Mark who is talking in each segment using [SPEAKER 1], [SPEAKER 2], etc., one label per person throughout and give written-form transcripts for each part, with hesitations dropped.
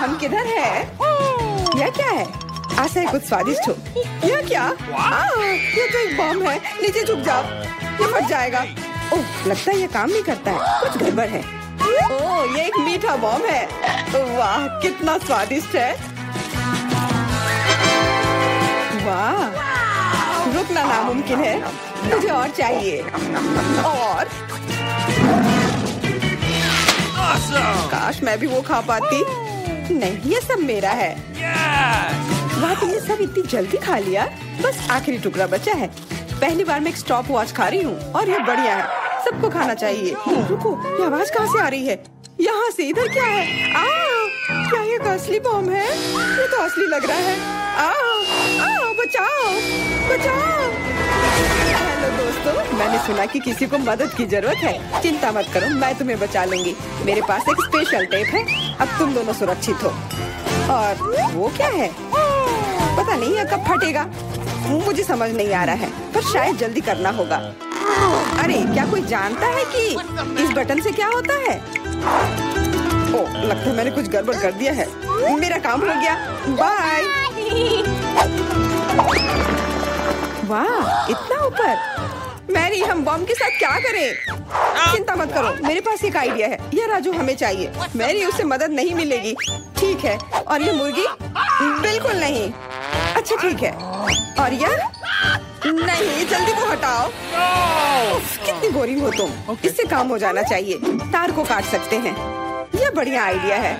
[SPEAKER 1] हम किधर है? यह क्या है? आशा है कुछ स्वादिष्ट हो। यह क्या? ये तो एक बम है। नीचे झुक जाओ, ये फट जाएगा। ओह, लगता है ये काम नहीं करता है, कुछ गड़बड़ है। ओह, ये एक मीठा बम है। वाह, कितना स्वादिष्ट है। वाह, रुकना नामुमकिन है। मुझे और चाहिए। और काश मैं भी वो खा पाती। नहीं, ये सब मेरा है। वाह, तुमने सब इतनी जल्दी खा लिया। बस आखिरी टुकड़ा बचा है। पहली बार मैं एक स्टॉप वॉच खा रही हूँ और ये बढ़िया है। सबको खाना चाहिए। रुको, ये आवाज कहाँ से आ रही है? यहाँ से। इधर क्या है? क्या ये असली बम है? ये तो असली लग रहा है। बचाओ, बचाओ। हेलो दोस्तों, मैंने सुना कि किसी को मदद की जरूरत है। चिंता मत करो, मैं तुम्हें बचा लूंगी। मेरे पास एक स्पेशल टेप है। अब तुम दोनों सुरक्षित हो। और वो क्या है? पता नहीं ये कब फटेगा। मुझे समझ नहीं आ रहा है, पर शायद जल्दी करना होगा। अरे, क्या कोई जानता है कि इस बटन से क्या होता है? ओह, लगता है मैंने कुछ गड़बड़ कर दिया है। मेरा काम हो गया। बाय। वाह, इतना ऊपर। मैरी, हम बम के साथ क्या करें? चिंता मत करो, मेरे पास एक आइडिया है। यह राजू हमें चाहिए। मैरी, उससे मदद नहीं मिलेगी। ठीक है। और ये मुर्गी? बिल्कुल नहीं। अच्छा, ठीक है। और यह? नहीं, जल्दी को हटाओ। कितनी बोरिंग हो तुम। इससे काम हो जाना चाहिए। तार को काट सकते हैं। यह बढ़िया आइडिया है।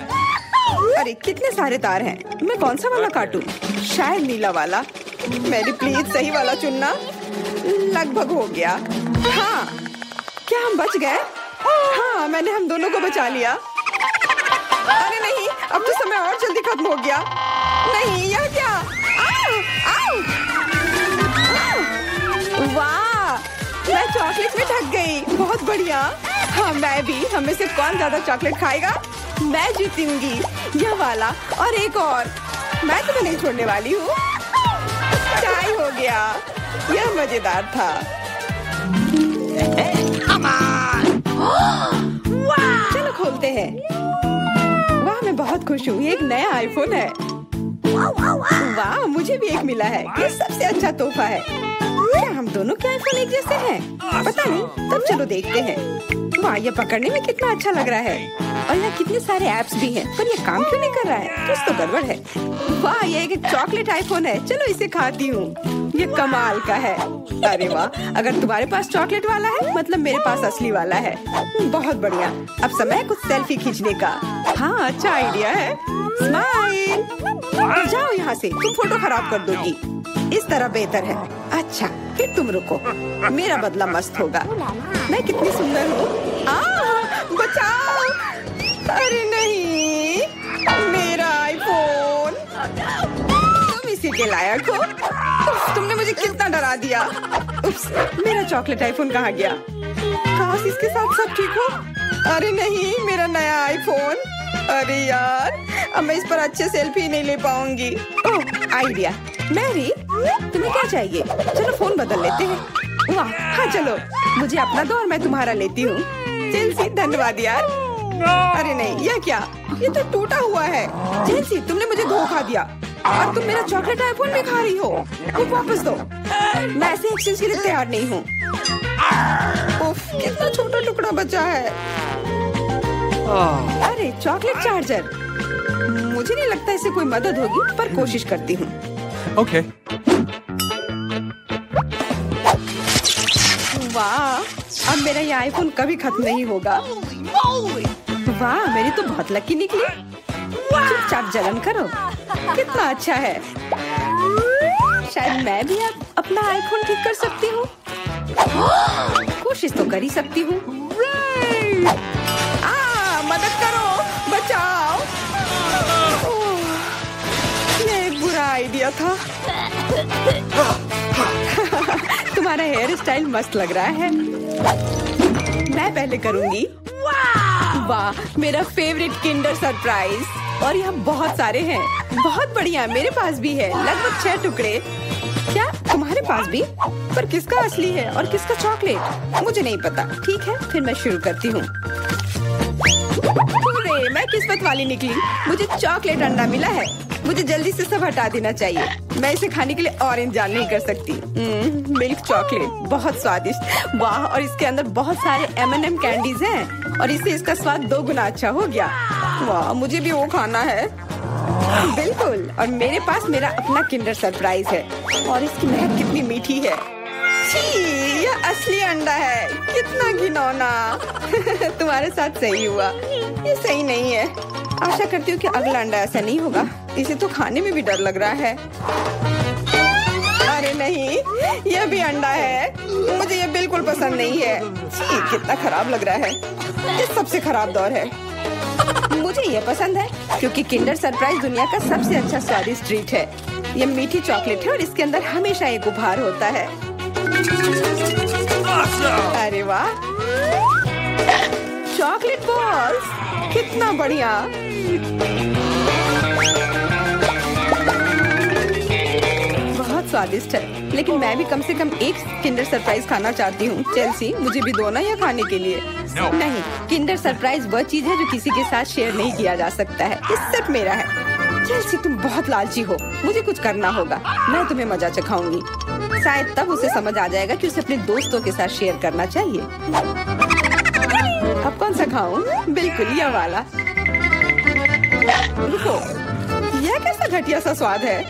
[SPEAKER 1] अरे, कितने सारे तार हैं। मैं कौन सा वाला काटूं? शायद नीला वाला। मेरी प्लीज सही वाला चुनना। लगभग हो गया। हाँ, क्या हम बच गए? हाँ, मैंने हम दोनों को बचा लिया। अरे नहीं, अब तो समय और जल्दी खत्म हो गया। नहीं, यह क्या? आओ, आओ। वाह, मैं चॉकलेट में ढक गई। बहुत बढ़िया। हाँ, मैं भी। हम में से कौन ज्यादा चॉकलेट खाएगा? मैं जीतूंगी। यह वाला और एक और। मैं तुम्हें नहीं छोड़ने वाली हूँ। चाय हो गया। यह मजेदार था। चलो खोलते हैं। वाह, मैं बहुत खुश हूँ। ये एक नया आईफोन है। वाह, मुझे भी एक मिला है। ये सबसे अच्छा तोहफा है। क्या हम दोनों के आईफोन एक जैसे हैं? पता नहीं, तब चलो देखते हैं। वाह, ये पकड़ने में कितना अच्छा लग रहा है। और यहाँ कितने सारे ऐप्स भी हैं, पर ये काम क्यों नहीं कर रहा है? कुछ तो गड़बड़ है। वाह, ये एक चॉकलेट आईफोन है। चलो इसे खाती हूँ। ये कमाल का है। अरे वाह, अगर तुम्हारे पास चॉकलेट वाला है, मतलब मेरे पास असली वाला है। बहुत बढ़िया। अब समय है कुछ सेल्फी खींचने का। हाँ, अच्छा आइडिया है। स्माइल। जाओ यहाँ से, तुम फोटो खराब कर दोगी। इस तरह बेहतर है। अच्छा, फिर तुम रुको। मेरा बदला मस्त होगा। मैं कितनी सुंदर हूँ। बचाओ। अरे नहीं, मेरा आईफोन। तुम इसी के लायक हो। तुमने मुझे कितना डरा दिया। उप्स, मेरा चॉकलेट आईफोन कहाँ गया? काश इसके साथ सब ठीक हो। अरे नहीं, मेरा नया आईफोन। अरे यार, अब मैं इस पर अच्छे सेल्फी नहीं ले पाऊंगी। ओह, आइडिया। मैरी, तुम्हें क्या चाहिए? चलो फोन बदल लेते हैं। वाह, हाँ चलो। मुझे अपना दो और मैं तुम्हारा लेती हूँ। जेलसी, धन्यवाद यार। अरे नहीं, यह क्या? ये तो टूटा हुआ है। जेलसी, तुमने मुझे धोखा दिया और तुम मेरा चॉकलेट आईफोन भी खा रही हो। वो वापस दो। मैं ऐसे एक्सचेंज के लिए तैयार नहीं हूँ। उफ, कितना छोटा टुकड़ा बचा है। अरे, चॉकलेट चार्जर। मुझे नहीं लगता इससे कोई मदद होगी, पर कोशिश करती हूँ।
[SPEAKER 2] ओके।
[SPEAKER 1] वाह, अब मेरा ये आईफोन कभी खत्म नहीं होगा। वाह, मेरी तो बहुत लकी निकली। चुपचाप जलन करो। कितना अच्छा है। शायद मैं भी अब अपना आईफोन ठीक कर सकती हूँ। कोशिश तो कर ही सकती हूँ। मदद करो, बचाओ। ये एक बुरा आइडिया था। तुम्हारा हेयर स्टाइल मस्त लग रहा है। मैं पहले करूंगी। वाह, मेरा फेवरेट किंडर सरप्राइज। और यहाँ बहुत सारे हैं। बहुत बढ़िया, मेरे पास भी है। लगभग 6 टुकड़े। क्या तुम्हारे पास भी? पर किसका असली है और किसका चॉकलेट? मुझे नहीं पता। ठीक है, फिर मैं शुरू करती हूँ। अरे मैं किस्मत वाली निकली, मुझे चॉकलेट अंडा मिला है। मुझे जल्दी से सब हटा देना चाहिए। मैं इसे खाने के लिए और इंतजार नहीं कर सकती। मिल्क चॉकलेट बहुत स्वादिष्ट, वाह। और इसके अंदर बहुत सारे M&M कैंडीज हैं और इससे इसका स्वाद 2 गुना अच्छा हो गया। वाह, मुझे भी वो खाना है। बिल्कुल, और मेरे पास मेरा अपना किंडर सरप्राइज है और इसकी महक कितनी मीठी है। छी, यह असली अंडा है, कितना घिनौना। तुम्हारे साथ सही हुआ, ये सही नहीं है। आशा करती हूँ कि अगला अंडा ऐसा नहीं होगा। इसे तो खाने में भी डर लग रहा है। अरे नहीं, यह भी अंडा है। मुझे ये बिल्कुल पसंद नहीं है। छी, कितना खराब लग रहा है। ये सबसे खराब दौर है। मुझे ये पसंद है क्योंकि किंडर सरप्राइज दुनिया का सबसे अच्छा स्वादिष्ट ट्रीट है। ये मीठी चॉकलेट है और इसके अंदर हमेशा एक उपहार होता है। अरे वाह, चॉकलेट बॉल्स, कितना बढ़िया। बहुत स्वादिष्ट है, लेकिन मैं भी कम से कम एक किंडर सरप्राइज खाना चाहती हूँ। चेल्सी, मुझे भी दो ना यह खाने के लिए। नहीं, किंडर सरप्राइज वह चीज है जो किसी के साथ शेयर नहीं किया जा सकता है। ये सिर्फ मेरा है। चेल्सी, तुम बहुत लालची हो। मुझे कुछ करना होगा। मैं तुम्हें मजा चखाऊंगी। शायद तब उसे समझ आ जाएगा कि उसे अपने दोस्तों के साथ शेयर करना चाहिए। अब कौन सा खाऊं? बिल्कुल यह वाला। रुको, यह कैसा घटिया सा स्वाद है।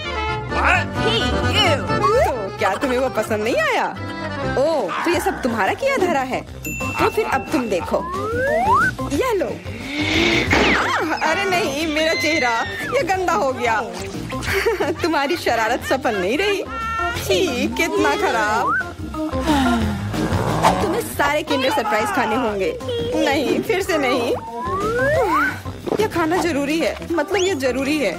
[SPEAKER 1] तो क्या तुम्हें वो पसंद नहीं आया? ओह, तो ये सब तुम्हारा किया धरा है। तो फिर अब तुम देखो, यह लो। अरे नहीं, मेरा चेहरा ये गंदा हो गया। तुम्हारी शरारत सफल नहीं रही। छी, कितना खराब। तुम्हें सारे किंडर सरप्राइज खाने होंगे। नहीं, फिर से नहीं। यह खाना जरूरी है, मतलब ये जरूरी है।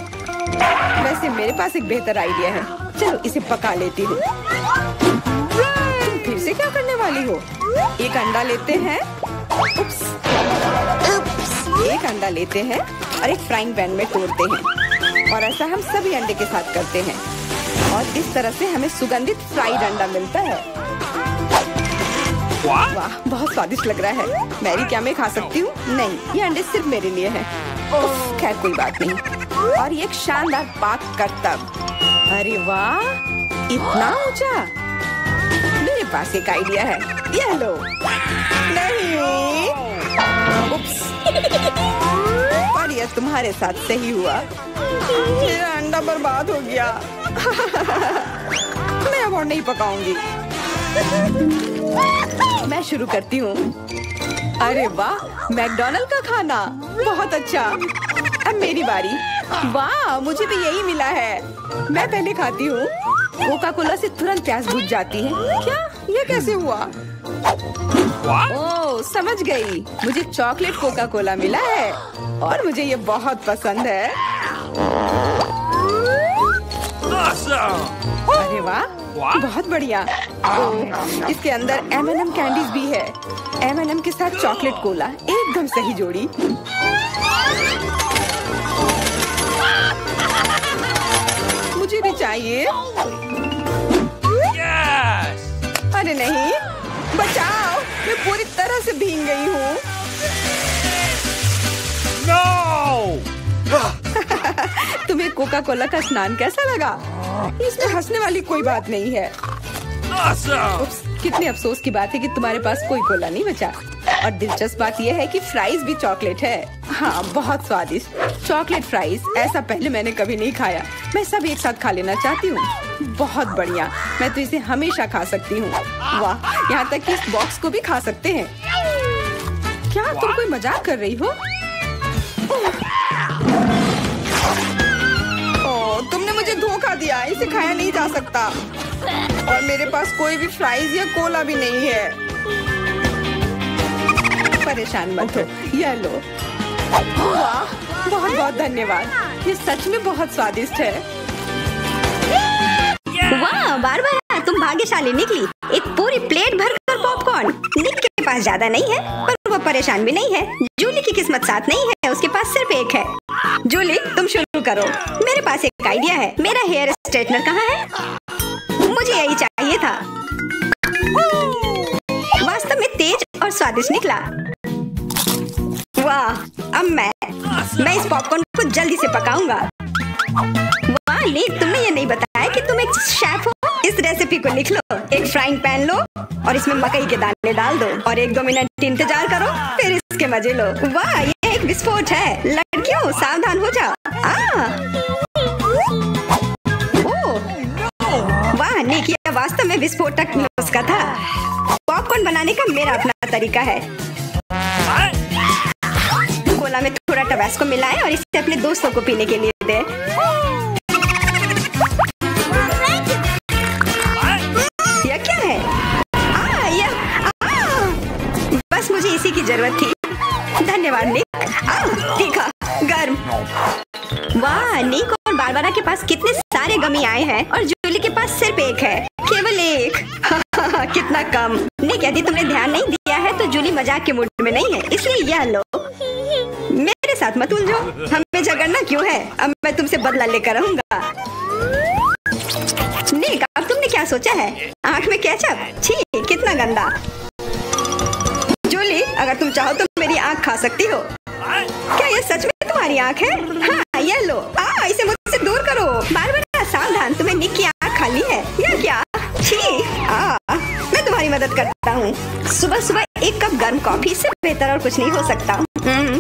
[SPEAKER 1] वैसे मेरे पास एक बेहतर आइडिया है। चलो इसे पका लेती हूँ। तुम फिर से क्या करने वाली हो? एक अंडा लेते हैं। उप्स, एक अंडा लेते हैं और एक फ्राइंग पैन में तोड़ते हैं और ऐसा हम सभी अंडे के साथ करते हैं और इस तरह से हमें सुगंधित फ्राइड अंडा मिलता है। वाह, बहुत स्वादिष्ट लग रहा है। मैरी, क्या मैं खा सकती हूँ? नहीं, ये अंडे सिर्फ मेरे लिए हैं। खैर कोई बात नहीं। और ये एक शानदार पाक करतब। अरे वाह, इतना ऊंचा। मेरे पास एक आइडिया है। ये लो। नहीं, उप्स। पर यह तुम्हारे साथ सही हुआ। मेरा अंडा बर्बाद हो गया। मैं अब और नहीं पकाऊंगी। मैं शुरू करती हूँ। अरे वाह, मैकडॉनल्ड का खाना, बहुत अच्छा। अब मेरी बारी। वाह, मुझे भी यही मिला है। मैं पहले खाती हूँ। कोका कोला से तुरंत प्यास बुझ जाती है। क्या? ये कैसे हुआ? ओह, समझ गई। मुझे चॉकलेट कोका कोला मिला है और मुझे ये बहुत पसंद है। अरे वाह, बहुत बढ़िया। ओह, इसके अंदर M&M कैंडीज भी है। M&M के साथ चॉकलेट कोला, एकदम सही जोड़ी। मुझे भी चाहिए। अरे नहीं, बचाओ, मैं पूरी तरह से भीग गई हूँ। तुम्हें कोका कोला का स्नान कैसा लगा? इसमें हंसने वाली कोई बात नहीं है। उप्स, कितने अफसोस की बात है कि तुम्हारे पास कोई कोला नहीं बचा। और दिलचस्प बात यह है कि फ्राइज भी चॉकलेट है। हाँ, बहुत स्वादिष्ट चॉकलेट फ्राइज। ऐसा पहले मैंने कभी नहीं खाया। मैं सब एक साथ खा लेना चाहती हूँ। बहुत बढ़िया, मैं तो इसे हमेशा खा सकती हूँ। वाह, यहाँ तक कि इस बॉक्स को भी खा सकते हैं। क्या तुम कोई मजाक कर रही हो? ओह, तुमने मुझे धोखा दिया। इसे खाया नहीं जा सकता और मेरे पास कोई भी फ्राइज या कोला भी नहीं है। परेशान मत हो, यह लो। वाह, बहुत बहुत धन्यवाद। ये सच में बहुत स्वादिष्ट है।
[SPEAKER 2] वाह बारबरा, तुम भाग्यशाली निकली। एक पूरी प्लेट भरकर पॉपकॉर्न। निक के पास ज्यादा नहीं है पर वो परेशान भी नहीं है। जूली की किस्मत साथ नहीं है, उसके पास सिर्फ एक है। जूली, तुम शुरू करो। मेरे पास एक आइडिया है। मेरा हेयर स्ट्रेटनर कहाँ है? मुझे यही चाहिए था। वास्तव में तेज और स्वादिष्ट निकला। वाह, अब मैं इस पॉपकॉर्न को जल्दी से पकाऊंगा। वाह निक, तुमने ये नहीं बताया कि तुम एक शेफ हो। इस रेसिपी को लिख लो। एक फ्राइंग पैन लो और इसमें मकई के दाने डाल दो और 1-2 मिनट इंतजार करो, फिर इसके मजे लो। वाह, ये एक विस्फोट है। लड़कियों सावधान हो जाओ। वाह निक, ये वास्तव में विस्फोटक नुस्खा था। पॉपकॉर्न बनाने का मेरा अपना तरीका है। कोला में थोड़ा टबास्को मिलाएं और इसे अपने दोस्तों को पीने के लिए दें। यह क्या है? बस मुझे इसी की जरूरत थी। धन्यवाद निक। तीखा, गर्म। वाह, निक और बारबरा के पास कितने सारे गमी आए हैं और जूली के पास सिर्फ एक है, केवल एक। कितना कम। निक, यदि तुमने ध्यान नहीं दिया है तो जूली मजाक के मूड में नहीं है, इसलिए यह लो। मेरे साथ मत उलझो, हमें झगड़ना क्यों है? अब मैं तुमसे बदला लेकर रहूंगा। निक, अब तुमने क्या सोचा है? आँख में केचप? छी, कितना गंदा। जूली, अगर तुम चाहो तो मेरी आँख खा सकती हो। क्या ये सच में तुम्हारी आँख है? हाँ, ये लो। इसे मुझसे दूर करो। बारबरा सावधान, तुम्हें निक की आँख खाली है। यह क्या? छी, मैं तुम्हारी मदद करता हूँ। सुबह सुबह 1 कप गर्म कॉफी से बेहतर और कुछ नहीं हो सकता।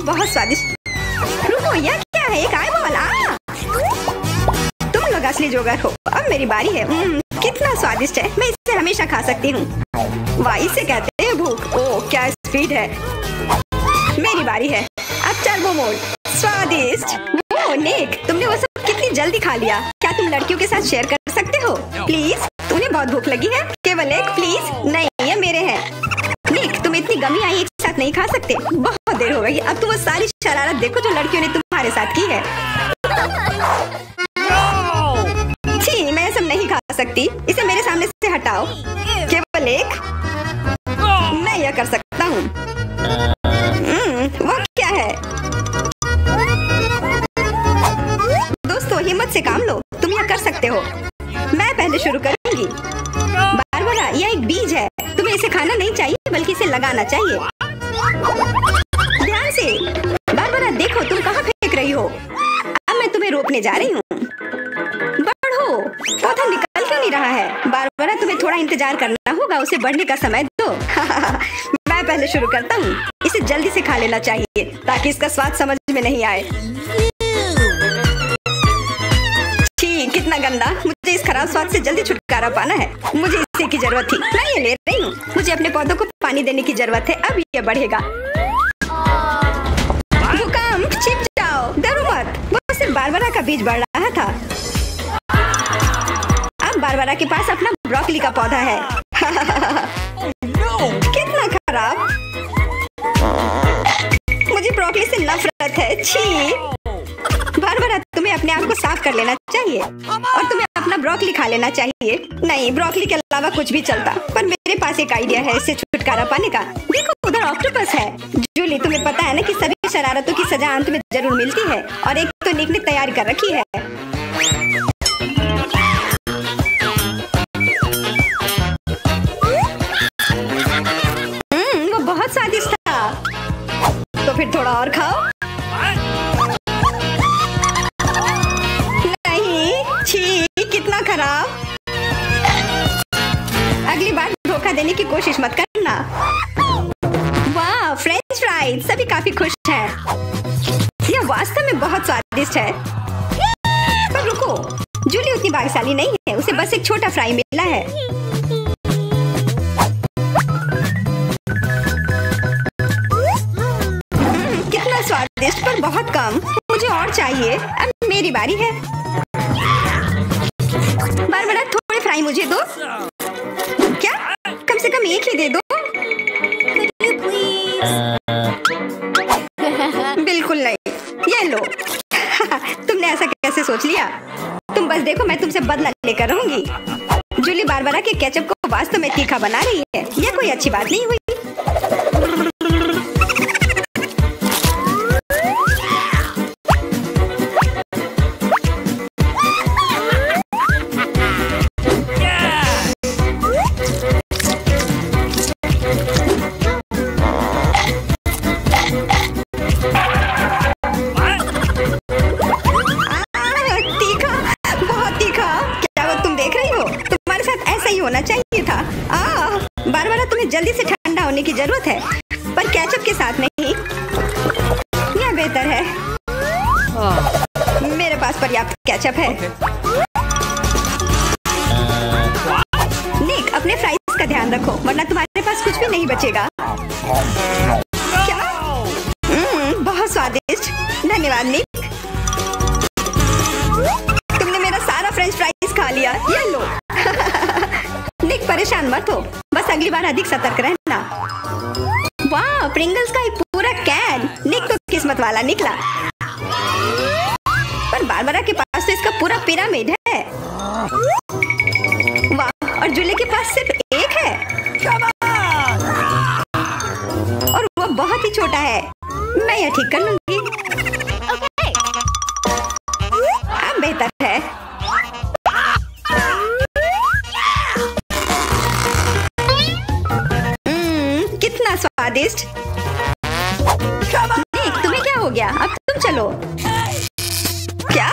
[SPEAKER 2] बहुत स्वादिष्ट। रुको, यह क्या है? एक आईबॉल। तुम लोग असली जोगर हो। अब मेरी बारी है। कितना स्वादिष्ट है, मैं इसे हमेशा खा सकती हूँ। वाह, इसे कहते हैं भूख। ओह, क्या स्पीड है। मेरी बारी है। अब टर्बो मोड। स्वादिष्ट। ओह निक, तुमने वो सब कितनी जल्दी खा लिया। क्या तुम लड़कियों के साथ शेयर कर सकते हो प्लीज? तुम्हें बहुत भूख लगी है? केवल एक प्लीज? नहीं, ये मेरे हैं। निक, तुम इतनी गमी आई एक साथ नहीं खा सकते। बहुत देर हो गई। अब तुम वो सारी शरारत देखो जो लड़कियों ने तुम्हारे साथ की है। छी, मैं सब नहीं खा सकती। इसे मेरे सामने से हटाओ। केवल एक? मैं यह कर सकता हूँ। वो क्या है? दोस्तों, हिम्मत से काम लो, तुम यह कर सकते हो। मैं पहले शुरू करूंगी। बारबरा, यह एक बीज है। तुम्हें इसे खाना नहीं चाहिए बल्कि इसे लगाना चाहिए। ध्यान से। बारबरा, देखो तुम कहाँ फेंक रही हो। अब मैं तुम्हें रोकने जा रही हूँ। बढ़ो। पौधा निकल क्यों नहीं रहा है? बारबरा, तुम्हें थोड़ा इंतजार करना होगा, उसे बढ़ने का समय दो। मैं पहले शुरू करता हूँ। इसे जल्दी से खा लेना चाहिए ताकि इसका स्वाद समझ में नहीं आए। छी, कितना गंदा। मुझे इस खराब स्वाद से जल्दी छुटकारा पाना है। मुझे इसी की जरूरत थी। मैं ये ले रही हूँ। मुझे अपने पौधों को पानी देने की जरूरत है। अब ये बढ़ेगा। भूकंप, छिप जाओ, डरो मत। वो सिर्फ बारबरा का बीज बढ़ रहा था। अब बारबरा के पास अपना ब्रोकली का पौधा है। कितना खराब। मुझे ब्रोकली से नफरत है। छी। बारबरा, तुम्हें अपने आप को साफ कर लेना चाहिए और तुम्हें अपना ब्रोकली खा लेना चाहिए। नहीं, ब्रोकली के अलावा कुछ भी चलता, पर मेरे पास एक आइडिया है इससे छुटकारा पाने का। देखो, उधर ऑक्टोपस है। जूली, तुम्हें पता है ना कि सभी शरारतों की सजा अंत में जरूर मिलती है और एक तो निक ने तैयारी कर रखी है। वो बहुत स्वादिष्ट था। तो फिर थोड़ा और खाओ। छी, कितना खराब। अगली बार धोखा देने की कोशिश मत करना। वाह, फ्रेंच फ्राइज। सभी काफी खुश हैं। यह वास्तव में बहुत स्वादिष्ट है। पर रुको, जूली उतनी भाग्यशाली नहीं है। उसे बस एक छोटा फ्राई मिला है। कितना स्वादिष्ट, पर बहुत कम। मुझे और चाहिए। अब मेरी बारी है। बारबरा, थोड़े फ्राई मुझे दो। क्या? कम से कम एक ही दे दो। बिल्कुल नहीं। ये लो। तुमने ऐसा कैसे सोच लिया? तुम बस देखो, मैं तुमसे बदला लेकर रहूंगी। जूली बारबरा के केचप को वास्तव में तीखा बना रही है। यह कोई अच्छी बात नहीं हुई। पास पर्याप्त केचप है। निक, अपने फ्राइज का ध्यान रखो वरना तुम्हारे पास कुछ भी नहीं बचेगा। क्या? बहुत स्वादिष्ट, धन्यवाद निक। तुमने मेरा सारा फ्रेंच फ्राइज खा लिया, ये लो। निक, परेशान मत हो, बस अगली बार अधिक सतर्क रहना। वाह, प्रिंगल्स का एक पूरा कैन। निक तो किस्मत वाला निकला, पर बारबरा के पास तो इसका पूरा पिरामिड है। वाह, और जूली के पास सिर्फ एक है और वो बहुत ही छोटा है। मैं यह ठीक कर लूंगी। अब बेहतर है। कितना स्वादिष्ट। निक, तुम्हें क्या हो गया? अब तुम चलो। क्या?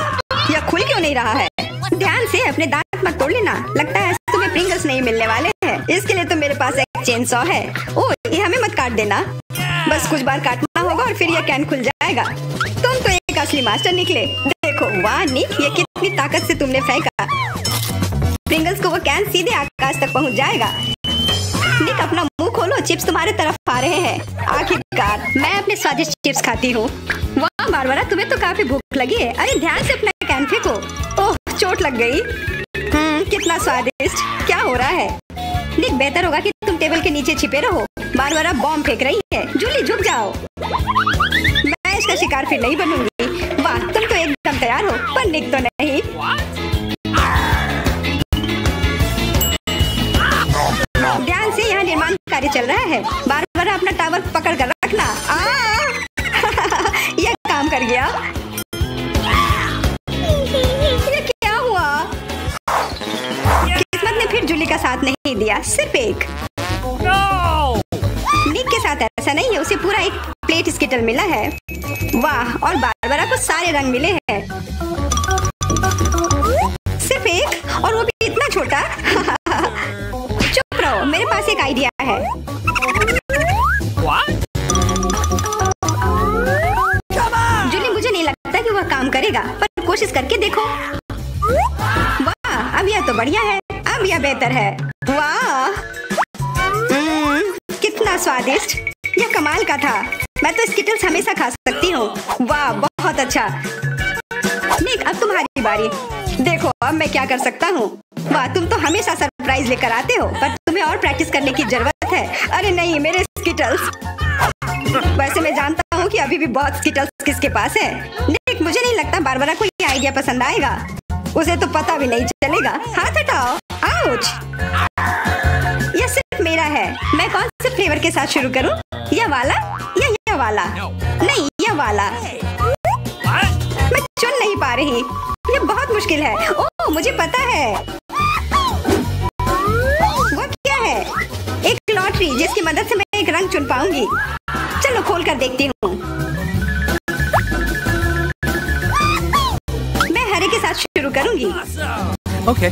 [SPEAKER 2] यह खुल क्यों नहीं रहा है? ध्यान से, अपने दांत मत तोड़ लेना। लगता है तुम्हें प्रिंगल्स नहीं मिलने वाले हैं। इसके लिए तो मेरे पास एक चेन सॉ है। ओह, ये हमें मत काट देना। बस कुछ बार काटना होगा और फिर यह कैन खुल जाएगा। तुम तो एक असली मास्टर निकले। देखो, वाह निक, ये कितनी ताकत से तुमने फेंका। प्रिंगल्स को वो कैन सीधे आकाश तक पहुंच जाएगा। निक, अपना मुंह खोलो, चिप्स तुम्हारे तरफ आ रहे हैं। आखिरकार मैं अपने स्वादिष्ट चिप्स खाती हूँ। वाह बारबरा, तुम्हें तो काफी भूख लगी है। अरे ध्यान से अपना कैन फेंको। ओह, चोट लग गई। कितना स्वादिष्ट। क्या हो रहा है? निक, बेहतर होगा कि तुम टेबल के नीचे छिपे रहो। बारबरा बॉम्ब फेंक रही है। जूली, झुक जाओ। मैं इसका शिकार फिर नहीं बनूंगी। वाह, तुम तो एकदम तैयार हो, पर निक तो नहीं। ध्यान से, यहाँ निर्माण कार्य चल रहा है। बारबरा, अपना टावर पकड़ कर रखना। यह काम कर गया। ये क्या हुआ? किस्मत ने फिर जूली का साथ नहीं दिया, सिर्फ एक। निक के साथ ऐसा नहीं है, उसे पूरा एक प्लेट स्किटल मिला है। वाह, और बारबरा को सारे रंग मिले हैं। सिर्फ एक, और वो भी इतना छोटा। चुप रहो, मेरे पास एक आइडिया है। जूली, मुझे नहीं लगता कि वह काम करेगा, पर कोशिश करके देखो। वाह, अब यह तो बढ़िया है। अब यह बेहतर है। वाह, कितना स्वादिष्ट। यह कमाल का था। मैं तो स्किटल्स हमेशा खा सकती हूँ। वाह, बहुत अच्छा। निक, अब तुम्हारी बारी। देखो, अब मैं क्या कर सकता हूँ। वाह, तुम तो हमेशा सरप्राइज लेकर आते हो, पर तुम्हें और प्रैक्टिस करने की जरूरत है। अरे नहीं, मेरे स्किटल्स। वैसे मैं जानता हूँ कि अभी भी बहुत स्किटल्स किसके पास है। निक, मुझे नहीं लगता बारबरा को ये आइडिया पसंद आएगा। उसे तो पता भी नहीं चलेगा। हाथ हटाओ। आउच। यह सिर्फ मेरा है। मैं कौन से फ्लेवर के साथ शुरू करूं? यह वाला या यह वाला? नहीं, यह वाला। मैं चुन नहीं पा रही। यह बहुत मुश्किल है। ओह, मुझे पता है। वो क्या है? एक लॉटरी जिसकी मदद से मैं एक रंग चुन पाऊंगी। चलो खोल कर देखती हूँ। मैं हरे के साथ शुरू करूंगी।
[SPEAKER 3] ओके।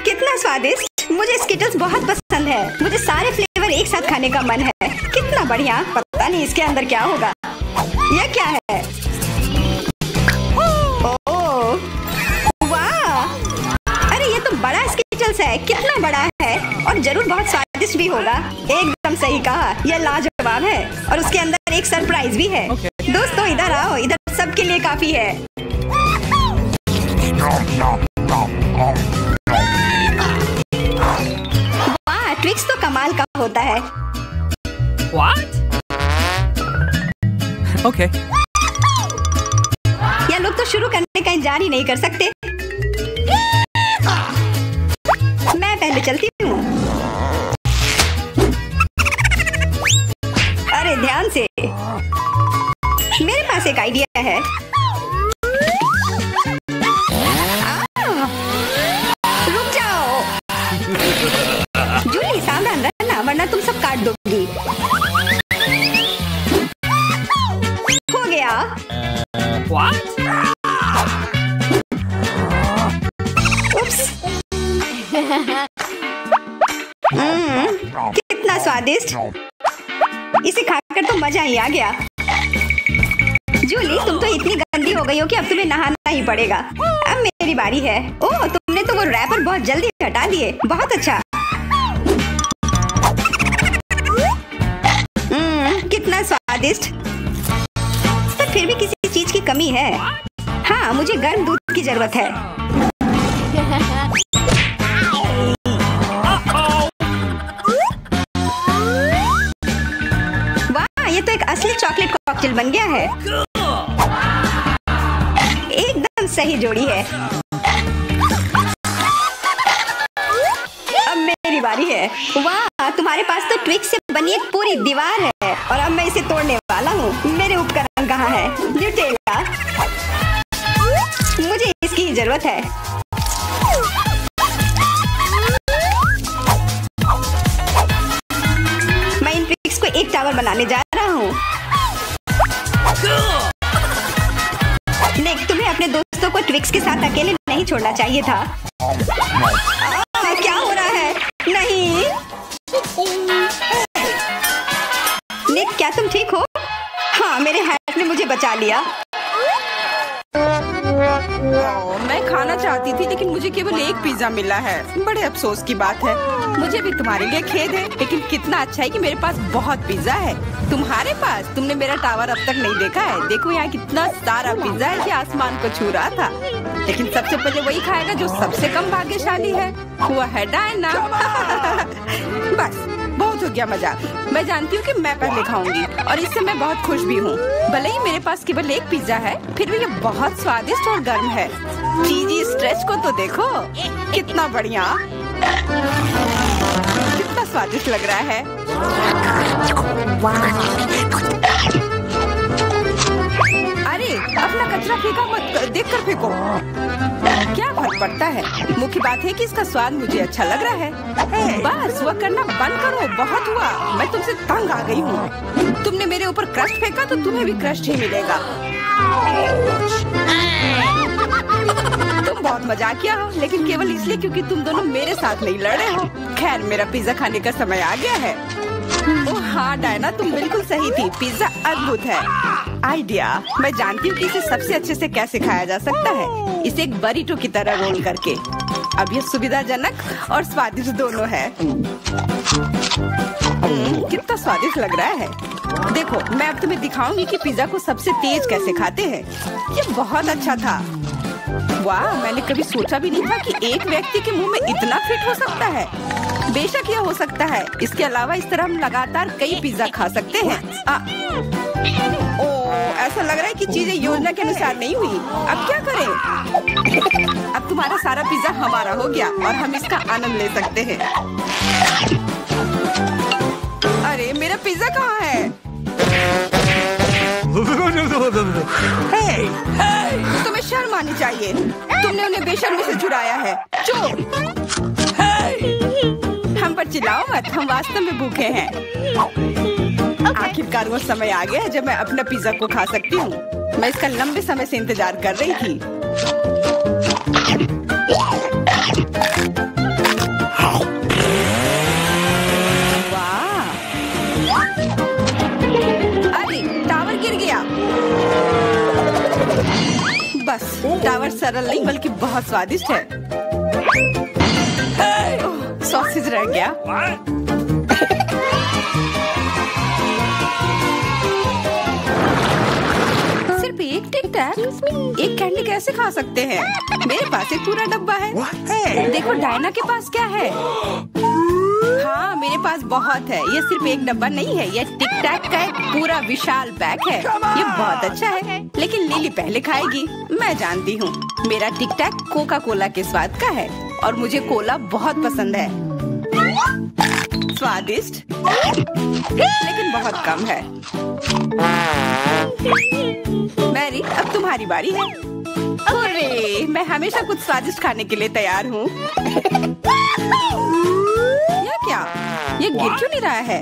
[SPEAKER 2] कितना स्वादिष्ट। मुझे स्किटल्स बहुत पसंद है। मुझे सारे फ्लेवर एक साथ खाने का मन है। कितना बढ़िया। पता नहीं इसके अंदर क्या होगा। यह क्या है? ओह, वाह। अरे ये तो बड़ा स्किटल्स है। कितना बड़ा है और जरूर बहुत स्वादिष्ट भी होगा। एकदम सही कहा। यह लाजवाब है और उसके अंदर एक सरप्राइज भी है। दोस्तों, इधर आओ। इधर सबके लिए काफी है। वाह, ट्विक्स तो कमाल का होता है।
[SPEAKER 3] What? Okay.
[SPEAKER 2] यह लोग तो शुरू करने का इंतजार ही नहीं कर सकते। मैं पहले चलती हूँ। अरे ध्यान से। मेरे पास एक आइडिया है। रुक जाओ। जूली, सावधान रहना वरना तुम सब काट दोगी। हो गया।
[SPEAKER 3] What?
[SPEAKER 2] उप्स। कितना स्वादिष्ट। इसे खाकर तो मजा ही आ गया। जूली, तुम तो इतनी गंदी हो गई हो कि अब तुम्हें नहाना ही पड़ेगा। अब मेरी बारी है। ओह, तुमने तो वो रैपर बहुत जल्दी हटा दिए। बहुत अच्छा। कितना स्वादिष्ट। पर फिर भी किसी चीज की कमी है। हाँ, मुझे गर्म दूध की जरूरत है। वाह, ये तो एक असली चॉकलेट कॉकटेल बन गया है। एकदम सही जोड़ी है। अब मेरी बारी है। वाह, तुम्हारे पास तो ट्विक्स से बनी एक पूरी दीवार है और अब मैं इसे तोड़ने वाला हूँ। मेरे उपकरण कहाँ है? न्यूटेला, मुझे इसकी ही जरूरत है। मैं इन ट्विक्स को एक टावर बनाने जा रहा हूँ। निक, तुम्हें अपने दोस्तों को ट्विक्स के साथ अकेले नहीं छोड़ना चाहिए था। क्या हो रहा है? नहीं निक, क्या तुम ठीक हो? हाँ, मेरे हैट ने मुझे बचा लिया।
[SPEAKER 1] मैं खाना चाहती थी लेकिन मुझे केवल एक पिज्जा मिला है। बड़े अफसोस की बात है। मुझे भी तुम्हारे लिए खेद है, लेकिन कितना अच्छा है कि मेरे पास बहुत पिज्जा है। तुम्हारे पास? तुमने मेरा टावर अब तक नहीं देखा है। देखो यहाँ कितना सारा पिज्जा है कि आसमान को छू रहा था। लेकिन सबसे पहले वही खाएगा जो सबसे कम भाग्यशाली है। वो है डायना। बस बहुत हो गया मजाक। मैं जानती हूँ कि मैं पहले खाऊंगी और इससे मैं बहुत खुश भी हूँ। भले ही मेरे पास केवल एक पिज्जा है, फिर भी ये बहुत स्वादिष्ट और गर्म है। चीजी स्ट्रेच को तो देखो, कितना बढ़िया, कितना स्वादिष्ट लग रहा है। अरे, अपना कचरा फेंका मत, देखकर फेंको। क्या फर्क पड़ता है? मुख्य बात है कि इसका स्वाद मुझे अच्छा लग रहा है। बस वह करना बंद करो, बहुत हुआ। मैं तुमसे तंग आ गई हूँ। तुमने मेरे ऊपर क्रस्ट फेंका तो तुम्हें भी क्रस्ट ही मिलेगा। तुम बहुत मजाकिया हो, लेकिन केवल इसलिए क्योंकि तुम दोनों मेरे साथ नहीं लड़े हो। खैर, मेरा पिज्जा खाने का समय आ गया है। ओह हाँ डायना, तुम बिल्कुल सही थी। पिज्जा अद्भुत है। आइडिया, मैं जानती हूँ कि इसे सबसे अच्छे से कैसे खाया जा सकता है। इसे एक बरीटो की तरह रोल करके। अब यह सुविधाजनक और स्वादिष्ट दोनों है। कितना स्वादिष्ट लग रहा है। देखो, मैं अब तुम्हें दिखाऊंगी कि पिज्जा को सबसे तेज कैसे खाते हैं। ये बहुत अच्छा था। वाह, मैंने कभी सोचा भी नहीं था कि एक व्यक्ति के मुंह में इतना फिट हो सकता है। बेशक यह हो सकता है। इसके अलावा इस तरह हम लगातार कई पिज्जा खा सकते हैं। ऐसा लग रहा है कि चीजें योजना के अनुसार नहीं हुई। अब क्या करें? अब तुम्हारा सारा पिज्जा हमारा हो गया और हम इसका आनंद ले सकते हैं। अरे, मेरा पिज्जा कहाँ है? तुम्हें शर्म आनी चाहिए। तुमने उन्हें बेशर्मी से चुराया है। चुप! हम पर चिल्लाओ मत, हम वास्तव में भूखे हैं। आखिरकार वो समय आ गया है जब मैं अपना पिज्जा को खा सकती हूँ। मैं इसका लंबे समय से इंतजार कर रही थी। वाह! अरे, टावर गिर गया। बस, टावर सरल नहीं बल्कि बहुत स्वादिष्ट है। सॉसेज रह गया। सिर्फ एक टिक टैक, एक कैंडी कैसे खा सकते हैं? मेरे पास एक पूरा डब्बा है। देखो डायना के पास क्या है। हाँ, मेरे पास बहुत है। ये सिर्फ एक डब्बा नहीं है, ये टिक टैक का एक पूरा विशाल पैक है। ये बहुत अच्छा है, लेकिन लिली पहले खाएगी। मैं जानती हूँ, मेरा टिक टैक कोका कोला के स्वाद का है और मुझे कोला बहुत पसंद है। स्वादिष्ट, लेकिन बहुत कम है। मैरी, अब तुम्हारी बारी है। अरे, मैं हमेशा कुछ स्वादिष्ट खाने के लिए तैयार हूँ। या क्या? ये गिर क्यों नहीं रहा है?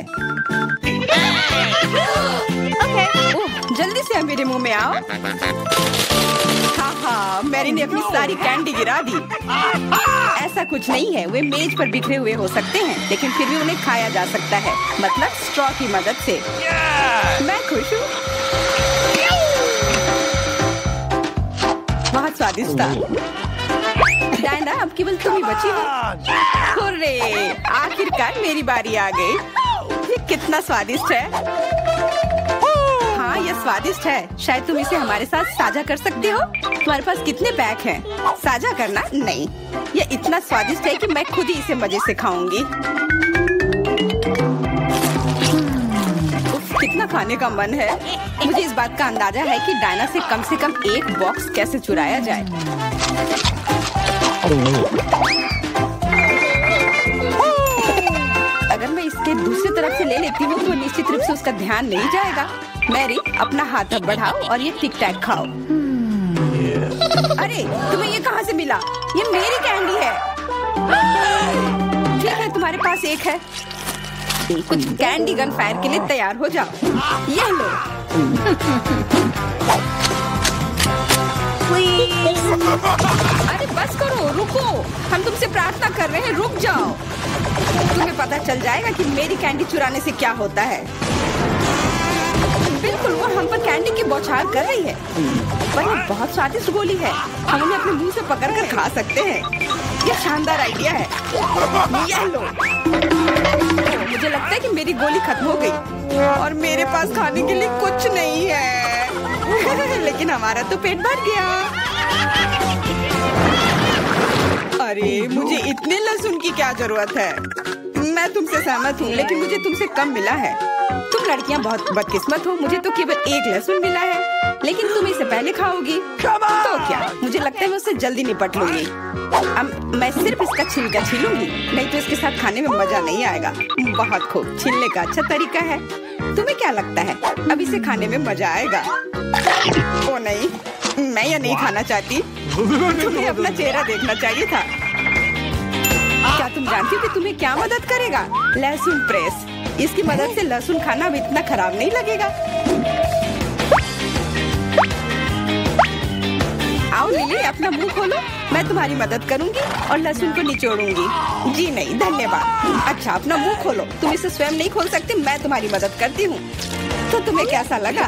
[SPEAKER 1] ओह, जल्दी से मेरे मुंह में आओ। हाँ, मैरी ने अपनी सारी कैंडी गिरा दी। ऐसा कुछ नहीं है, वे मेज पर बिखरे हुए हो सकते हैं, लेकिन फिर भी उन्हें खाया जा सकता है, मतलब स्ट्रॉ की मदद से। मैं खुश हूँ। स्वादिष्ट था। डायना, अब केवल तुम ही बची हो। हुर्रे, आखिरकार मेरी बारी आ गई। ये कितना स्वादिष्ट है। हाँ, ये स्वादिष्ट है। शायद तुम इसे हमारे साथ साझा कर सकते हो। तुम्हारे पास कितने पैक हैं? साझा करना नहीं, ये इतना स्वादिष्ट है कि मैं खुद ही इसे मजे से खाऊंगी। कितना खाने का मन है। मुझे इस बात का अंदाजा है कि डायना से कम एक बॉक्स कैसे चुराया जाए। अगर मैं इसके दूसरी तरफ से ले लेती हूँ तो निश्चित रूप से उसका ध्यान नहीं जाएगा। मैरी, अपना हाथ अब बढ़ाओ और ये टिक टैक खाओ। अरे, तुम्हें ये कहाँ से मिला? ये मेरी कैंडी है। ठीक है, तुम्हारे पास एक है। कुछ कैंडी गन फायर के लिए तैयार हो जाओ। ये लो। अरे बस करो, रुको। हम तुमसे प्रार्थना कर रहे हैं, रुक जाओ। तुम्हें पता चल जाएगा कि मेरी कैंडी चुराने से क्या होता है। बिल्कुल, वो हम पर कैंडी की बौछार कर रही है। पर ये बहुत स्वादिष्ट गोली है। हम उन्हें अपने मुंह से पकड़कर खा सकते हैं। ये शानदार आइडिया है। ये लो। मुझे लगता है कि मेरी गोली खत्म हो गई और मेरे पास खाने के लिए कुछ नहीं है। लेकिन हमारा तो पेट भर गया। अरे, मुझे इतने लहसुन की क्या जरूरत है? मैं तुमसे सहमत हूँ, लेकिन मुझे तुमसे कम मिला है। तुम लड़कियाँ बहुत बदकिस्मत हो। मुझे तो केवल एक लहसुन मिला है, लेकिन तुम इसे पहले खाओगी तो क्या? मुझे लगता है मैं उससे जल्दी निपट लूंगी। अब मैं सिर्फ इसका छिलका छीलूंगी, नहीं तो इसके साथ खाने में मजा नहीं आएगा। बहुत खूब, छीलने का अच्छा तरीका है। तुम्हें क्या लगता है अब इसे खाने में मजा आएगा? ओ नहीं, मैं यह नहीं खाना चाहती। तुम्हें अपना चेहरा देखना चाहिए था। क्या तुम जानती हो कि तुम्हें क्या मदद करेगा? लहसुन प्रेस। इसकी मदद से लहसुन खाना अब इतना खराब नहीं लगेगा। आओ लिली, अपना मुंह खोलो। मैं तुम्हारी मदद करूंगी और लहसुन को निचोड़ूंगी। जी नहीं, धन्यवाद। अच्छा, अपना मुंह खोलो। तुम इसे स्वयं नहीं खोल सकते, मैं तुम्हारी मदद करती हूँ। तो तुम्हें कैसा लगा?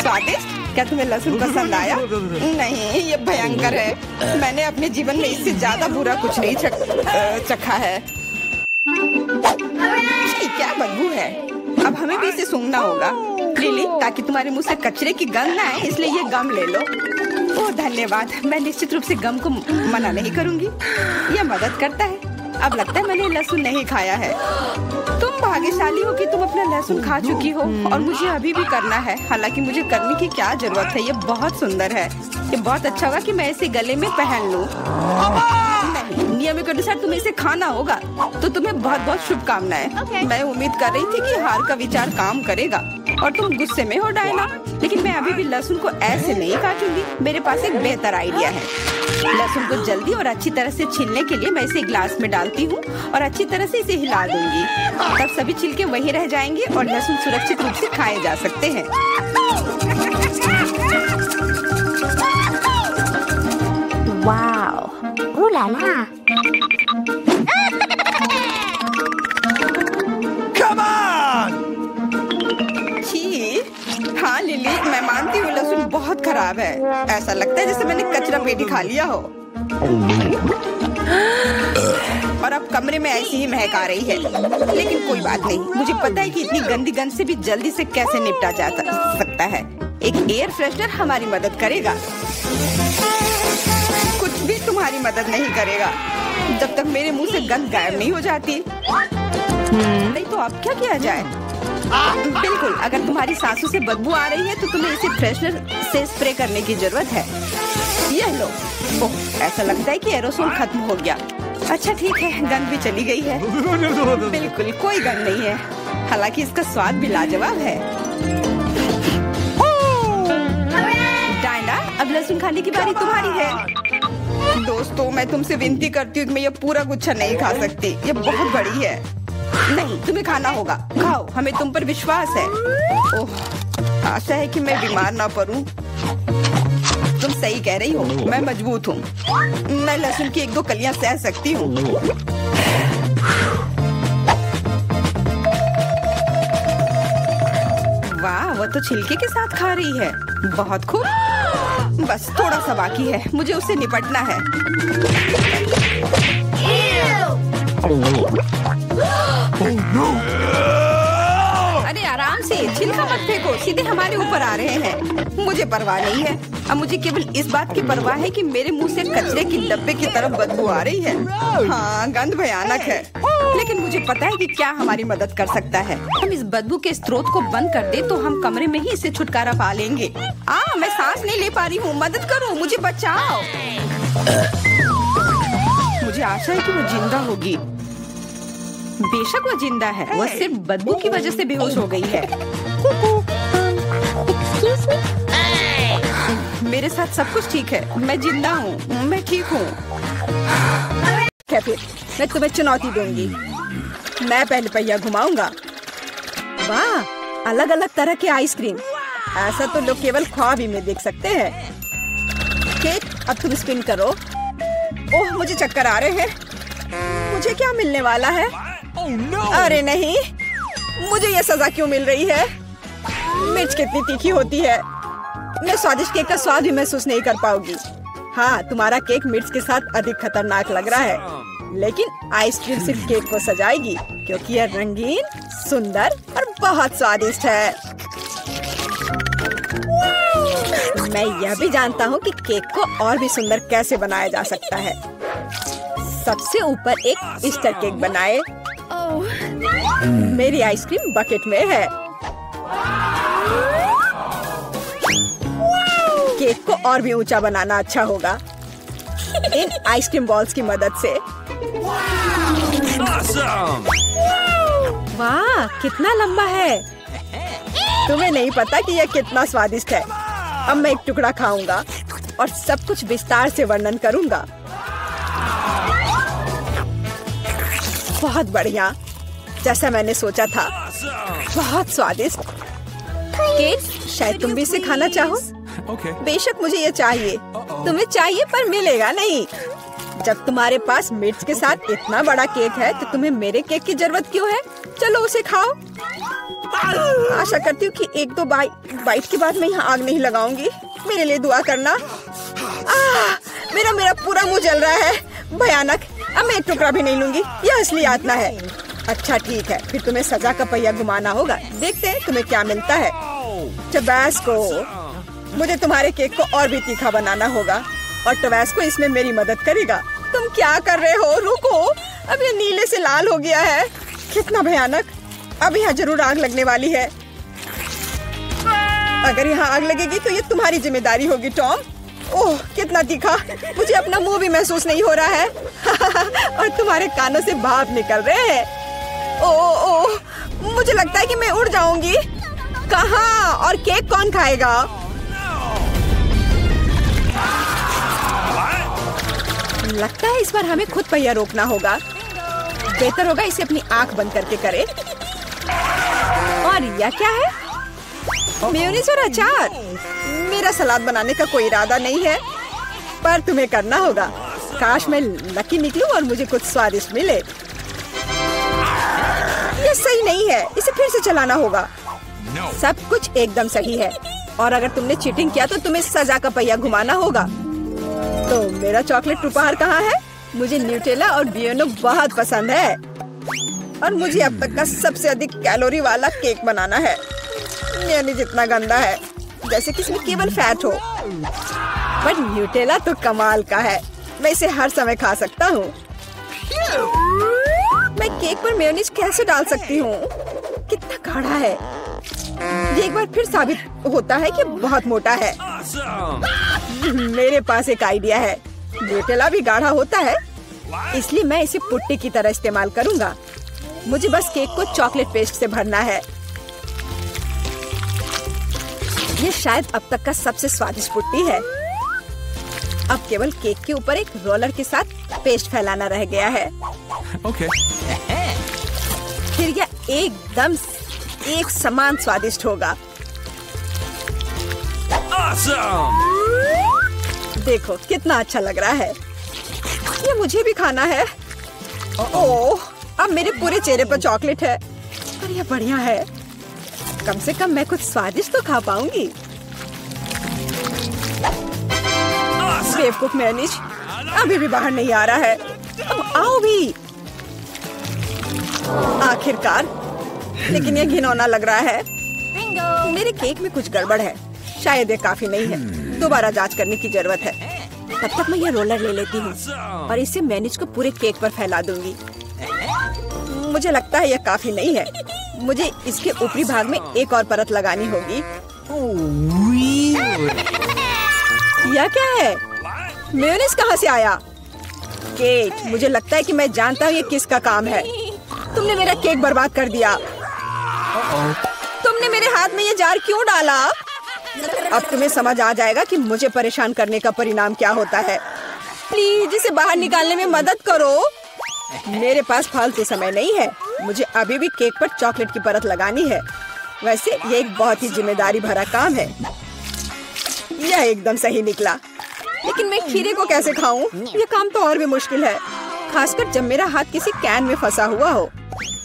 [SPEAKER 1] स्वादिष्ट? क्या तुम्हें लहसुन पसंद आया? नहीं, ये भयंकर है। मैंने अपने जीवन में इससे ज्यादा बुरा कुछ नहीं चखा है। क्या बदबू है। अब हमें भी इसे सूंघना होगा लिली, ताकि तुम्हारे मुंह से कचरे की गंध ना आए। इसलिए ये गम ले लो। ओह धन्यवाद। मैं निश्चित रूप से गम को मना नहीं करूंगी, यह मदद करता है। अब लगता है मैंने लहसुन नहीं खाया है। तुम भाग्यशाली हो कि तुम अपना लहसुन खा चुकी हो और मुझे अभी भी करना है। हालांकि मुझे करने की क्या जरूरत है, ये बहुत सुंदर है। ये बहुत अच्छा होगा कि मैं इसे गले में पहन लूं। नहीं, नियम के अनुसार तुम्हें इसे खाना होगा। तो तुम्हें बहुत बहुत शुभकामनाएं। मैं उम्मीद कर रही थी कि हार का विचार काम करेगा और तुम गुस्से में हो डायना, लेकिन मैं अभी भी लहसुन को ऐसे नहीं काटूंगी। मेरे पास एक बेहतर आइडिया है। लहसुन को जल्दी और अच्छी तरह से छीलने के लिए मैं इसे ग्लास में डालती हूँ और अच्छी तरह से इसे हिला दूंगी। तब सभी छिलके वहीं रह जाएंगे और लहसुन सुरक्षित रूप से खाए जा सकते हैं।
[SPEAKER 2] वाओ, ओ ला ला।
[SPEAKER 1] हाँ लिली, मैं मानती हूँ लहसुन बहुत खराब है। ऐसा लगता है जैसे मैंने कचरा पेटी खा लिया हो। और अब कमरे में ऐसी ही महक आ रही है। लेकिन कोई बात नहीं, मुझे पता है कि इतनी गंदी गंध से भी जल्दी से कैसे निपटा जा सकता है। एक एयर फ्रेशनर हमारी मदद करेगा। कुछ भी तुम्हारी मदद नहीं करेगा जब तक मेरे मुंह से गंध गायब नहीं हो जाती। नहीं तो अब क्या किया जाए? बिल्कुल, अगर तुम्हारी सांसों से बदबू आ रही है तो तुम्हें इसे फ्रेशनर से स्प्रे करने की जरूरत है। यह लो। ओह, ऐसा लगता है कि एरोसोल खत्म हो गया। अच्छा ठीक है, गंध भी चली गई है। बिल्कुल कोई गंध नहीं है। हालांकि इसका स्वाद भी लाजवाब है। डायना, अब लहसुन खाने की बारी तुम्हारी है। दोस्तों, मैं तुमसे विनती करती हूँ कि मैं ये पूरा गुच्छा नहीं खा सकती। ये बहुत बड़ी है। नहीं, तुम्हें खाना होगा। खाओ, हमें तुम पर विश्वास है। ओह, आशा है कि मैं बीमार ना पड़ूं। तुम सही कह रही हो, मैं मजबूत हूँ। मैं लहसुन की 1-2 कलियां सह सकती हूँ। वाह वो तो छिलके के साथ खा रही है। बहुत खूब। बस थोड़ा सा बाकी है, मुझे उससे निपटना है। अरे आराम से, छिलका मत फेंको, सीधे हमारे ऊपर आ रहे हैं। मुझे परवाह नहीं है। अब मुझे केवल इस बात की परवाह है कि मेरे मुंह से कचरे की डब्बे की तरफ बदबू आ रही है। हाँ, गंध भयानक है, लेकिन मुझे पता है कि क्या हमारी मदद कर सकता है। हम इस बदबू के स्रोत को बंद कर दे तो हम कमरे में ही इससे छुटकारा पा लेंगे। मैं सांस नहीं ले पा रही हूँ, मदद करो, मुझे बचाओ। मुझे आशा है कि वो जिंदा होगी। बेशक वो जिंदा है, वो सिर्फ बदबू की वजह से बेहोश हो गई है। मेरे साथ सब कुछ ठीक है, मैं जिंदा हूँ, मैं ठीक हूँ। फिर मैं तुम्हें चुनौती दूंगी। मैं पहले पहिया घुमाऊंगा। वाह, अलग अलग तरह के आइसक्रीम। ऐसा तो लोग केवल ख्वाब ही में देख सकते हैं। केक, अब तुम स्पिन करो। ओह, मुझे चक्कर आ रहे हैं। मुझे क्या मिलने वाला है? अरे नहीं, मुझे ये सजा क्यों मिल रही है? मिर्च कितनी तीखी होती है। मैं स्वादिष्ट केक का स्वाद भी महसूस नहीं कर पाऊंगी। हाँ, तुम्हारा केक मिर्च के साथ अधिक खतरनाक लग रहा है, लेकिन आइसक्रीम सिर्फ केक को सजाएगी, क्योंकि यह रंगीन, सुंदर और बहुत स्वादिष्ट है। मैं यह भी जानता हूँ कि केक को और भी सुंदर कैसे बनाया जा सकता है। सबसे ऊपर एक ईस्टर केक बनाए। मेरी आइसक्रीम बकेट में है। केक को और भी ऊंचा बनाना अच्छा होगा इन आइसक्रीम बॉल्स की मदद से। वाह, कितना लंबा है। तुम्हें नहीं पता कि यह कितना स्वादिष्ट है। अब मैं एक टुकड़ा खाऊंगा और सब कुछ विस्तार से वर्णन करूंगा। बहुत बढ़िया, जैसा मैंने सोचा था। बहुत स्वादिष्ट। केक, शायद तुम भी इसे खाना चाहो। बेशक मुझे ये चाहिए। तुम्हें चाहिए पर मिलेगा नहीं। जब तुम्हारे पास मिर्च के साथ इतना बड़ा केक है तो तुम्हें मेरे केक की जरूरत क्यों है? चलो उसे खाओ। आशा करती हूँ कि एक दो बाइट के बाद मैं यहाँ आग नहीं लगाऊंगी। मेरे लिए दुआ करना। मेरा पूरा मुंह जल रहा है। भयानक। अब मैं एक टुकड़ा भी नहीं लूंगी, यह असली यातना है। अच्छा ठीक है, फिर तुम्हें सजा का पहिया घुमाना होगा। देखते हैं तुम्हें क्या मिलता है। टबैस्को। मुझे तुम्हारे केक को और भी तीखा बनाना होगा और टबैस्को इसमें मेरी मदद करेगा। तुम क्या कर रहे हो? रुको, अब ये नीले से लाल हो गया है। कितना भयानक। अब यहाँ जरूर आग लगने वाली है। अगर यहाँ आग लगेगी तो ये तुम्हारी जिम्मेदारी होगी टॉम। ओह, कितना तीखा। मुझे अपना मुंह भी महसूस नहीं हो रहा है और तुम्हारे कानों से भाप निकल रहे हैं। ओह, मुझे लगता है कि मैं उड़ जाऊंगी। कहाँ? और केक कौन खाएगा? लगता है इस बार हमें खुद पहिया रोकना होगा। बेहतर होगा इसे अपनी आंख बंद करके करे। और यह क्या है? मेयोनीज और अचार। मेरा सलाद बनाने का कोई इरादा नहीं है, पर तुम्हें करना होगा। काश मैं लकी निकलूं और मुझे कुछ स्वादिष्ट मिले। ये सही नहीं है, इसे फिर से चलाना होगा। सब कुछ एकदम सही है, और अगर तुमने चीटिंग किया तो तुम्हें सजा का पहिया घुमाना होगा। तो मेरा चॉकलेट उपहार कहाँ है? मुझे न्यूटेला और बियोनो बहुत पसंद है, और मुझे अब तक का सबसे अधिक कैलोरी वाला केक बनाना है। मेयोनीज जितना गंदा है, जैसे कि इसमें केवल फैट हो। बट न्यूटेला तो कमाल का है, मैं इसे हर समय खा सकता हूँ। मैं केक पर मेयोनीज कैसे डाल सकती हूँ? कितना गाढ़ा है। ये एक बार फिर साबित होता है कि बहुत मोटा है। मेरे पास एक आइडिया है। न्यूटेला भी गाढ़ा होता है, इसलिए मैं इसे पुट्टी की तरह इस्तेमाल करूँगा। मुझे बस केक को चॉकलेट पेस्ट से भरना है। ये शायद अब तक का सबसे स्वादिष्ट पुट्टी है। अब केवल केक के ऊपर एक रोलर के साथ पेस्ट फैलाना रह गया है। फिर यह एकदम एक समान स्वादिष्ट होगा। देखो कितना अच्छा लग रहा है। ये मुझे भी खाना है। ओह, अब मेरे पूरे चेहरे पर चॉकलेट है, और यह बढ़िया है। कम से कम मैं कुछ स्वादिष्ट तो खा पाऊंगी। बेवकूफ मैनिश अभी भी बाहर नहीं आ रहा है। अब आओ भी। आखिरकार, लेकिन ये घिनौना लग रहा है। मेरे केक में कुछ गड़बड़ है। शायद ये काफी नहीं है। दोबारा जांच करने की जरूरत है। तब तक मैं ये रोलर ले लेती हूँ और इसे मैनिज को पूरे केक पर फैला दूंगी। मुझे लगता है ये काफी नहीं है। मुझे इसके ऊपरी भाग में एक और परत लगानी होगी। यह क्या है? मेयोनीज कहाँ से आया? केक, मुझे लगता है कि मैं जानता हूँ ये किसका काम है। तुमने मेरा केक बर्बाद कर दिया। तुमने मेरे हाथ में ये जार क्यों डाला? अब तुम्हें समझ आ जाएगा कि मुझे परेशान करने का परिणाम क्या होता है। प्लीज इसे बाहर निकालने में मदद करो। मेरे पास फालतू समय नहीं है। मुझे अभी भी केक पर चॉकलेट की परत लगानी है। वैसे ये एक बहुत ही जिम्मेदारी भरा काम है। यह एकदम सही निकला, लेकिन मैं खीरे को कैसे खाऊं? ये काम तो और भी मुश्किल है, खासकर जब मेरा हाथ किसी कैन में फंसा हुआ हो।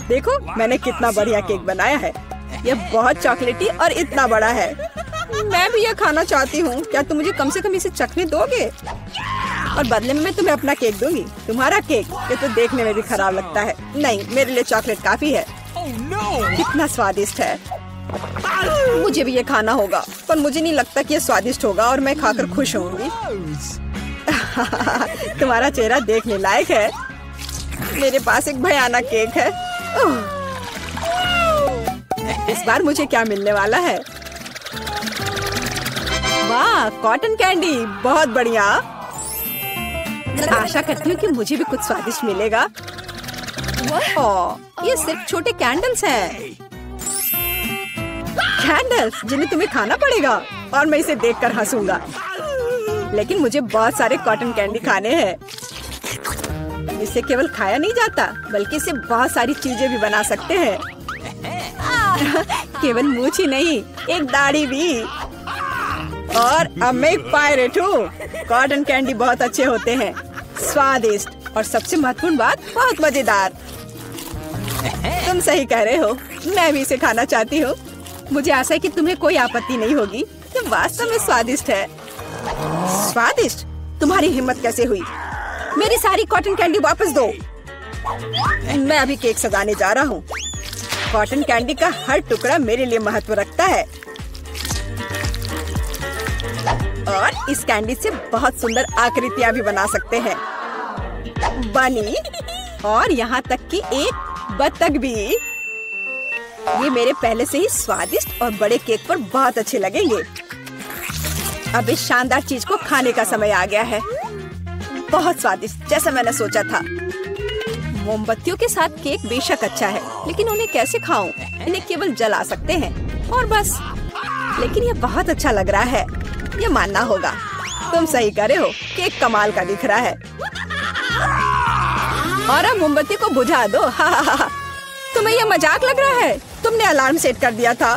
[SPEAKER 1] देखो मैंने कितना बढ़िया केक बनाया है। यह बहुत चॉकलेटी और इतना बड़ा है। मैं भी यह खाना चाहती हूँ। क्या तुम मुझे कम से कम इसे चखने दोगे? और बदले में मैं तुम्हें अपना केक दूंगी। तुम्हारा केक ये तो देखने में भी खराब लगता है। नहीं, मेरे लिए चॉकलेट काफी है। कितना स्वादिष्ट है। मुझे भी ये खाना होगा, पर मुझे नहीं लगता कि ये स्वादिष्ट होगा और मैं खाकर खुश होंगी। तुम्हारा चेहरा देखने लायक है। मेरे पास एक भयानक केक है। इस बार मुझे क्या मिलने वाला है? वाह, कॉटन कैंडी, बहुत बढ़िया। आशा करती हूँ कि मुझे भी कुछ स्वादिष्ट मिलेगा। ओह, ये सिर्फ छोटे कैंडल्स हैं। कैंडल्स जिन्हें तुम्हें खाना पड़ेगा और मैं इसे देखकर हंसूंगा। लेकिन मुझे बहुत सारे कॉटन कैंडी खाने हैं। इसे केवल खाया नहीं जाता, बल्कि इसे बहुत सारी चीजें भी बना सकते हैं। केवल मूंछ ही नहीं, एक दाढ़ी भी। और अब मैं एक पायरेट हूँ। कॉटन कैंडी बहुत अच्छे होते हैं, स्वादिष्ट और सबसे महत्वपूर्ण बात, बहुत मजेदार। तुम सही कह रहे हो, मैं भी इसे खाना चाहती हूँ। मुझे आशा है कि तुम्हें कोई आपत्ति नहीं होगी। ये वास्तव में स्वादिष्ट है। स्वादिष्ट? तुम्हारी हिम्मत कैसे हुई? मेरी सारी कॉटन कैंडी वापस दो। मैं अभी केक सजाने जा रहा हूँ। कॉटन कैंडी का हर टुकड़ा मेरे लिए महत्व रखता है। और इस कैंडी से बहुत सुंदर आकृतियाँ भी बना सकते हैं। बनी, और यहाँ तक कि एक बत्तख भी। ये मेरे पहले से ही स्वादिष्ट और बड़े केक पर बहुत अच्छे लगेंगे। अब इस शानदार चीज को खाने का समय आ गया है। बहुत स्वादिष्ट, जैसा मैंने सोचा था। मोमबत्तियों के साथ केक बेशक अच्छा है, लेकिन उन्हें कैसे खाऊं? इन्हें केवल जला सकते हैं और बस। लेकिन ये बहुत अच्छा लग रहा है, ये मानना होगा। तुम सही करे हो, केक कमाल का दिख रहा है। और अब मोमबत्ती को बुझा दो। तुम्हें ये मजाक लग रहा है? तुमने अलार्म सेट कर दिया था।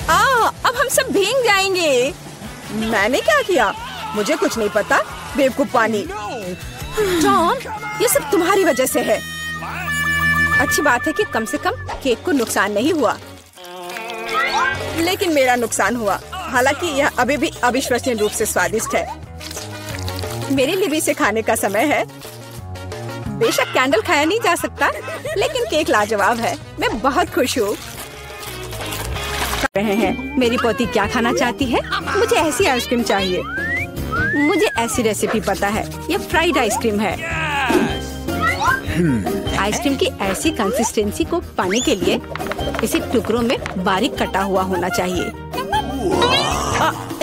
[SPEAKER 1] अब हम सब भीग जाएंगे। मैंने क्या किया? मुझे कुछ नहीं पता। बेवकूफ पानी। जॉन, ये सब तुम्हारी वजह से है। अच्छी बात है कि कम से कम केक को नुकसान नहीं हुआ, लेकिन मेरा नुकसान हुआ। हालांकि यह अभी भी अविश्वसनीय रूप से स्वादिष्ट है। मेरे लिए भी इसे खाने का समय है। बेशक कैंडल खाया नहीं जा सकता, लेकिन केक लाजवाब है। मैं बहुत खुश हूँ। रहे हैं, मेरी पोती क्या खाना चाहती है? मुझे ऐसी आइसक्रीम चाहिए। मुझे ऐसी रेसिपी पता है, ये फ्राइड आइसक्रीम है। आइसक्रीम की ऐसी कंसिस्टेंसी को पाने के लिए इसे टुकड़ों में बारीक कटा हुआ होना चाहिए।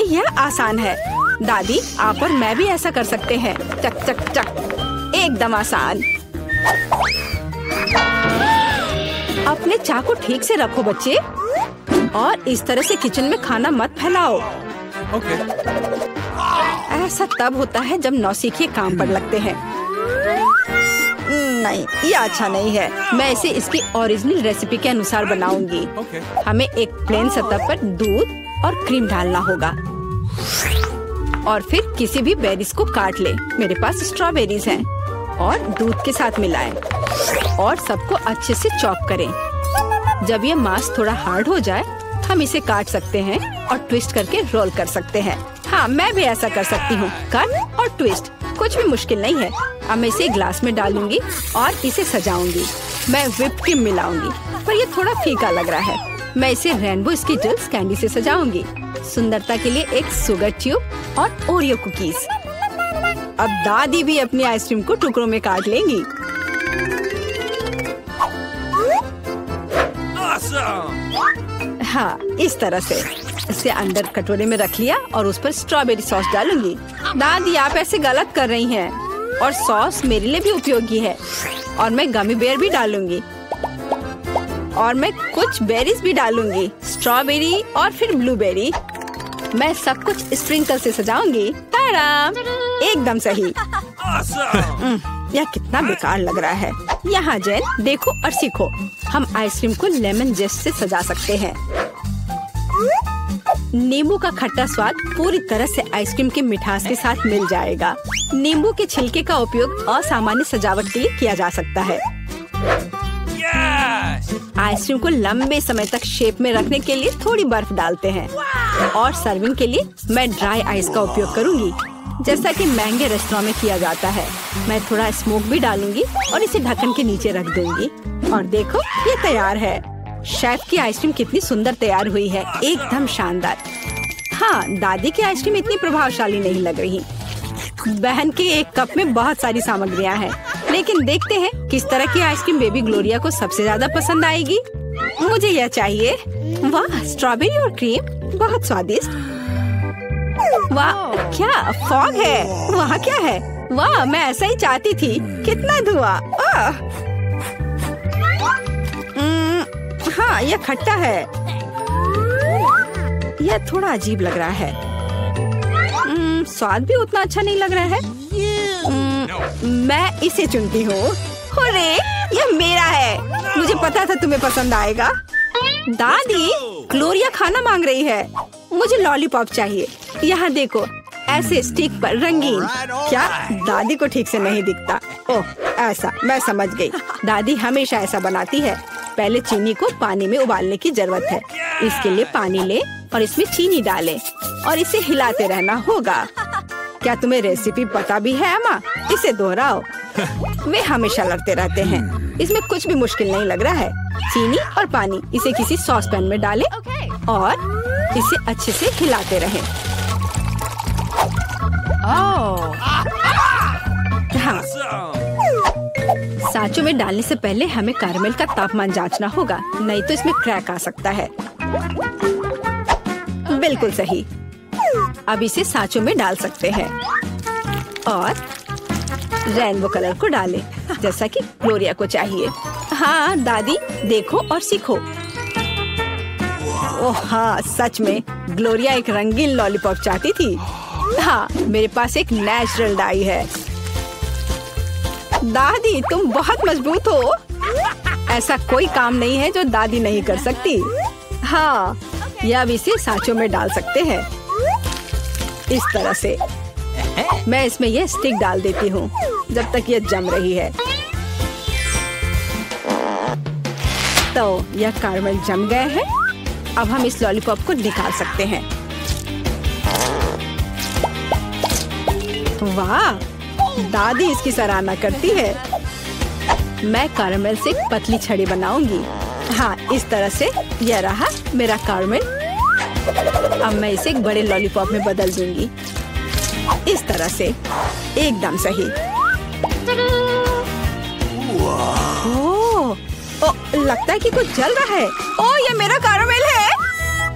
[SPEAKER 1] यह आसान है दादी, आप और मैं भी ऐसा कर सकते हैं। चक चक चक, एकदम आसान। अपने चाकू ठीक से रखो बच्चे, और इस तरह से किचन में खाना मत फैलाओ। ऐसा तब होता है जब नौसिखिए काम पर लगते हैं। नहीं, ये अच्छा नहीं है। मैं इसे इसकी ओरिजिनल रेसिपी के अनुसार बनाऊंगी। हमें एक प्लेन सतह पर दूध और क्रीम डालना होगा, और फिर किसी भी बेरीज को काट ले। मेरे पास स्ट्रॉबेरीज हैं, और दूध के साथ मिलाएं और सबको अच्छे से चॉप करें। जब ये मांस थोड़ा हार्ड हो जाए हम इसे काट सकते हैं और ट्विस्ट करके रोल कर सकते हैं। हाँ, मैं भी ऐसा कर सकती हूँ। कट और ट्विस्ट कुछ भी मुश्किल नहीं है। अब मैं इसे ग्लास में डालूंगी और इसे सजाऊंगी। मैं व्हिप क्रीम मिलाऊंगी, पर ये थोड़ा फीका लग रहा है। मैं इसे रेनबो स्किटल्स कैंडी से सजाऊंगी। सुंदरता के लिए एक शुगर ट्यूब और ओरियो कुकीज। अब दादी भी अपनी आइसक्रीम को टुकड़ों में काट लेंगी। हाँ, इस तरह से इसे अंदर कटोरे में रख लिया और उस पर स्ट्रॉबेरी सॉस डालूंगी। दादी, आप ऐसे गलत कर रही हैं। और सॉस मेरे लिए भी उपयोगी है। और मैं गमी बेयर भी डालूंगी और मैं कुछ बेरीज भी डालूंगी, स्ट्रॉबेरी और फिर ब्लूबेरी। मैं सब कुछ स्प्रिंकल से सजाऊंगी। ताराम, एकदम सही। यह कितना बेकार लग रहा है। यहाँ जेन, देखो और सीखो। हम आइसक्रीम को लेमन जेस्ट से सजा सकते हैं। नींबू का खट्टा स्वाद पूरी तरह से आइसक्रीम की मिठास के साथ मिल जाएगा। नींबू के छिलके का उपयोग असामान्य सजावट के लिए किया जा सकता है। आइसक्रीम को लंबे समय तक शेप में रखने के लिए थोड़ी बर्फ डालते हैं। और सर्विंग के लिए मैं ड्राई आइस का उपयोग करूंगी, जैसा कि महंगे रेस्टोरेंट में किया जाता है। मैं थोड़ा स्मोक भी डालूंगी और इसे ढक्कन के नीचे रख दूंगी। और देखो, ये तैयार है। शेफ की आइसक्रीम कितनी सुंदर तैयार हुई है, एकदम शानदार। हाँ, दादी की आइसक्रीम इतनी प्रभावशाली नहीं लग रही। बहन के एक कप में बहुत सारी सामग्रियाँ हैं, लेकिन देखते हैं किस तरह की आइसक्रीम बेबी ग्लोरिया को सबसे ज्यादा पसंद आएगी। मुझे यह चाहिए। वाह, स्ट्रॉबेरी और क्रीम, बहुत स्वादिष्ट। वाह, क्या फॉग है। वहाँ क्या है? वाह, मैं ऐसा ही चाहती थी। कितना धुआं। हाँ, यह खट्टा है। यह थोड़ा अजीब लग रहा है। स्वाद भी उतना अच्छा नहीं लग रहा है। मैं इसे चुनती हूँ। अरे, यह मेरा है। मुझे पता था तुम्हें पसंद आएगा। दादी, ग्लोरिया खाना मांग रही है। मुझे लॉलीपॉप चाहिए। यहाँ देखो, ऐसे स्टिक पर रंगीन। क्या दादी को ठीक से नहीं दिखता? ओह, ऐसा, मैं समझ गई। दादी हमेशा ऐसा बनाती है। पहले चीनी को पानी में उबालने की जरूरत है। इसके लिए पानी ले और इसमें चीनी डालें और इसे हिलाते रहना होगा। क्या तुम्हें रेसिपी पता भी है अम्मा? इसे दोहराओ। वे हमेशा लड़ते रहते हैं। इसमें कुछ भी मुश्किल नहीं लग रहा है। चीनी और पानी, इसे किसी सॉस पैन में डालें और इसे अच्छे से हिलाते रहें। हाँ, सांचों में डालने से पहले हमें कैरमेल का तापमान जांचना होगा, नहीं तो इसमें क्रैक आ सकता है। बिल्कुल सही। अब इसे सांचों में डाल सकते हैं और रेनबो कलर को डालें, जैसा कि ग्लोरिया को चाहिए। हाँ दादी, देखो और सीखो। ओह हाँ, सच में ग्लोरिया एक रंगीन लॉलीपॉप चाहती थी। हाँ, मेरे पास एक नेचुरल डाई है। दादी, तुम बहुत मजबूत हो। ऐसा कोई काम नहीं है जो दादी नहीं कर सकती। हाँ, या अब इसे सांचों में डाल सकते हैं इस तरह से। मैं इसमें यह स्टिक डाल देती हूँ जब तक यह जम रही है। तो यह कैरमेल जम गए हैं। अब हम इस लॉलीपॉप को निकाल सकते हैं। वाह, दादी इसकी सराहना करती है। मैं कैरमेल से एक पतली छड़ी बनाऊंगी। हाँ, इस तरह से। यह रहा मेरा कैरमेल। अब मैं इसे एक बड़े लॉलीपॉप में बदल दूंगी, इस तरह से। एकदम सही। ओह, लगता है कि कुछ जल रहा है। ओह, ये मेरा कैरमेल है।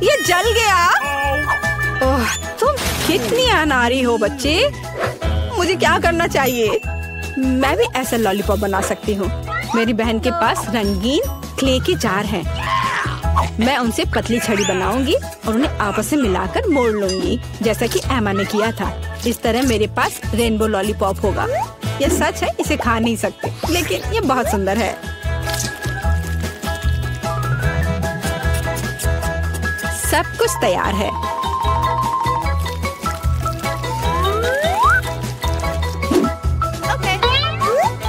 [SPEAKER 1] ये जल गया। ओह, तुम कितनी अनाड़ी हो बच्चे। मुझे क्या करना चाहिए? मैं भी ऐसा लॉलीपॉप बना सकती हूँ। मेरी बहन के पास रंगीन क्ले के जार हैं। मैं उनसे पतली छड़ी बनाऊंगी और उन्हें आपस में मिलाकर मोड़ लूंगी, जैसा कि एमा ने किया था। इस तरह मेरे पास रेनबो लॉलीपॉप होगा। यह सच है, इसे खा नहीं सकते, लेकिन ये बहुत सुंदर है। सब कुछ तैयार है।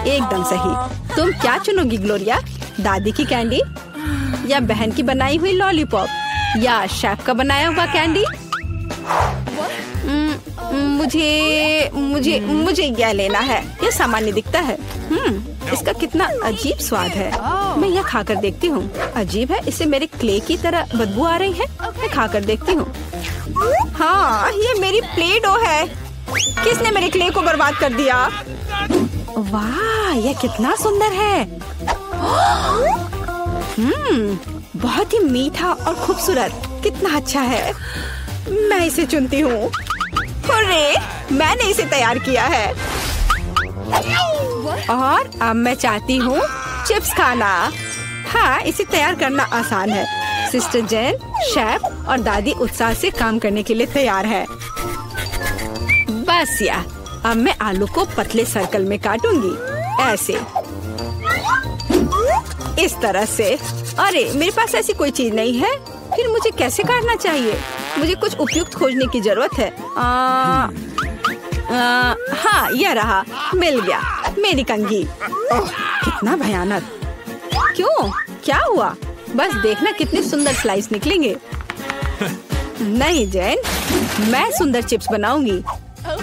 [SPEAKER 1] एकदम सही। तुम क्या चुनोगी ग्लोरिया? दादी की कैंडी या बहन की बनाई हुई लॉलीपॉप? या शेफ का बनाया हुआ कैंडी? मुझे मुझे मुझे यह लेना है। यह सामान्य दिखता है। इसका कितना अजीब स्वाद है। मैं यह खाकर देखती हूँ। अजीब है, इसे मेरे क्ले की तरह बदबू आ रही है। मैं खाकर देखती हूँ। हाँ, ये मेरी प्ले डो है। किसने मेरे क्ले को बर्बाद कर दिया? वाह, यह कितना सुंदर है। बहुत ही मीठा और खूबसूरत। कितना अच्छा है। मैं इसे चुनती हूँ। अरे, मैंने इसे तैयार किया है और अब मैं चाहती हूँ चिप्स खाना। हाँ, इसे तैयार करना आसान है। सिस्टर जेन, शेफ और दादी उत्साह से काम करने के लिए तैयार है। बस या, अब मैं आलू को पतले सर्कल में काटूंगी, ऐसे, इस तरह से। अरे, मेरे पास ऐसी कोई चीज नहीं है। फिर मुझे कैसे काटना चाहिए? मुझे कुछ उपयुक्त खोजने की जरूरत है। हाँ, यह रहा, मिल गया, मेरी कंघी। ओह, कितना भयानक। क्यों? क्या हुआ? बस देखना कितने सुंदर स्लाइस निकलेंगे। नहीं जेन, मैं सुंदर चिप्स बनाऊंगी।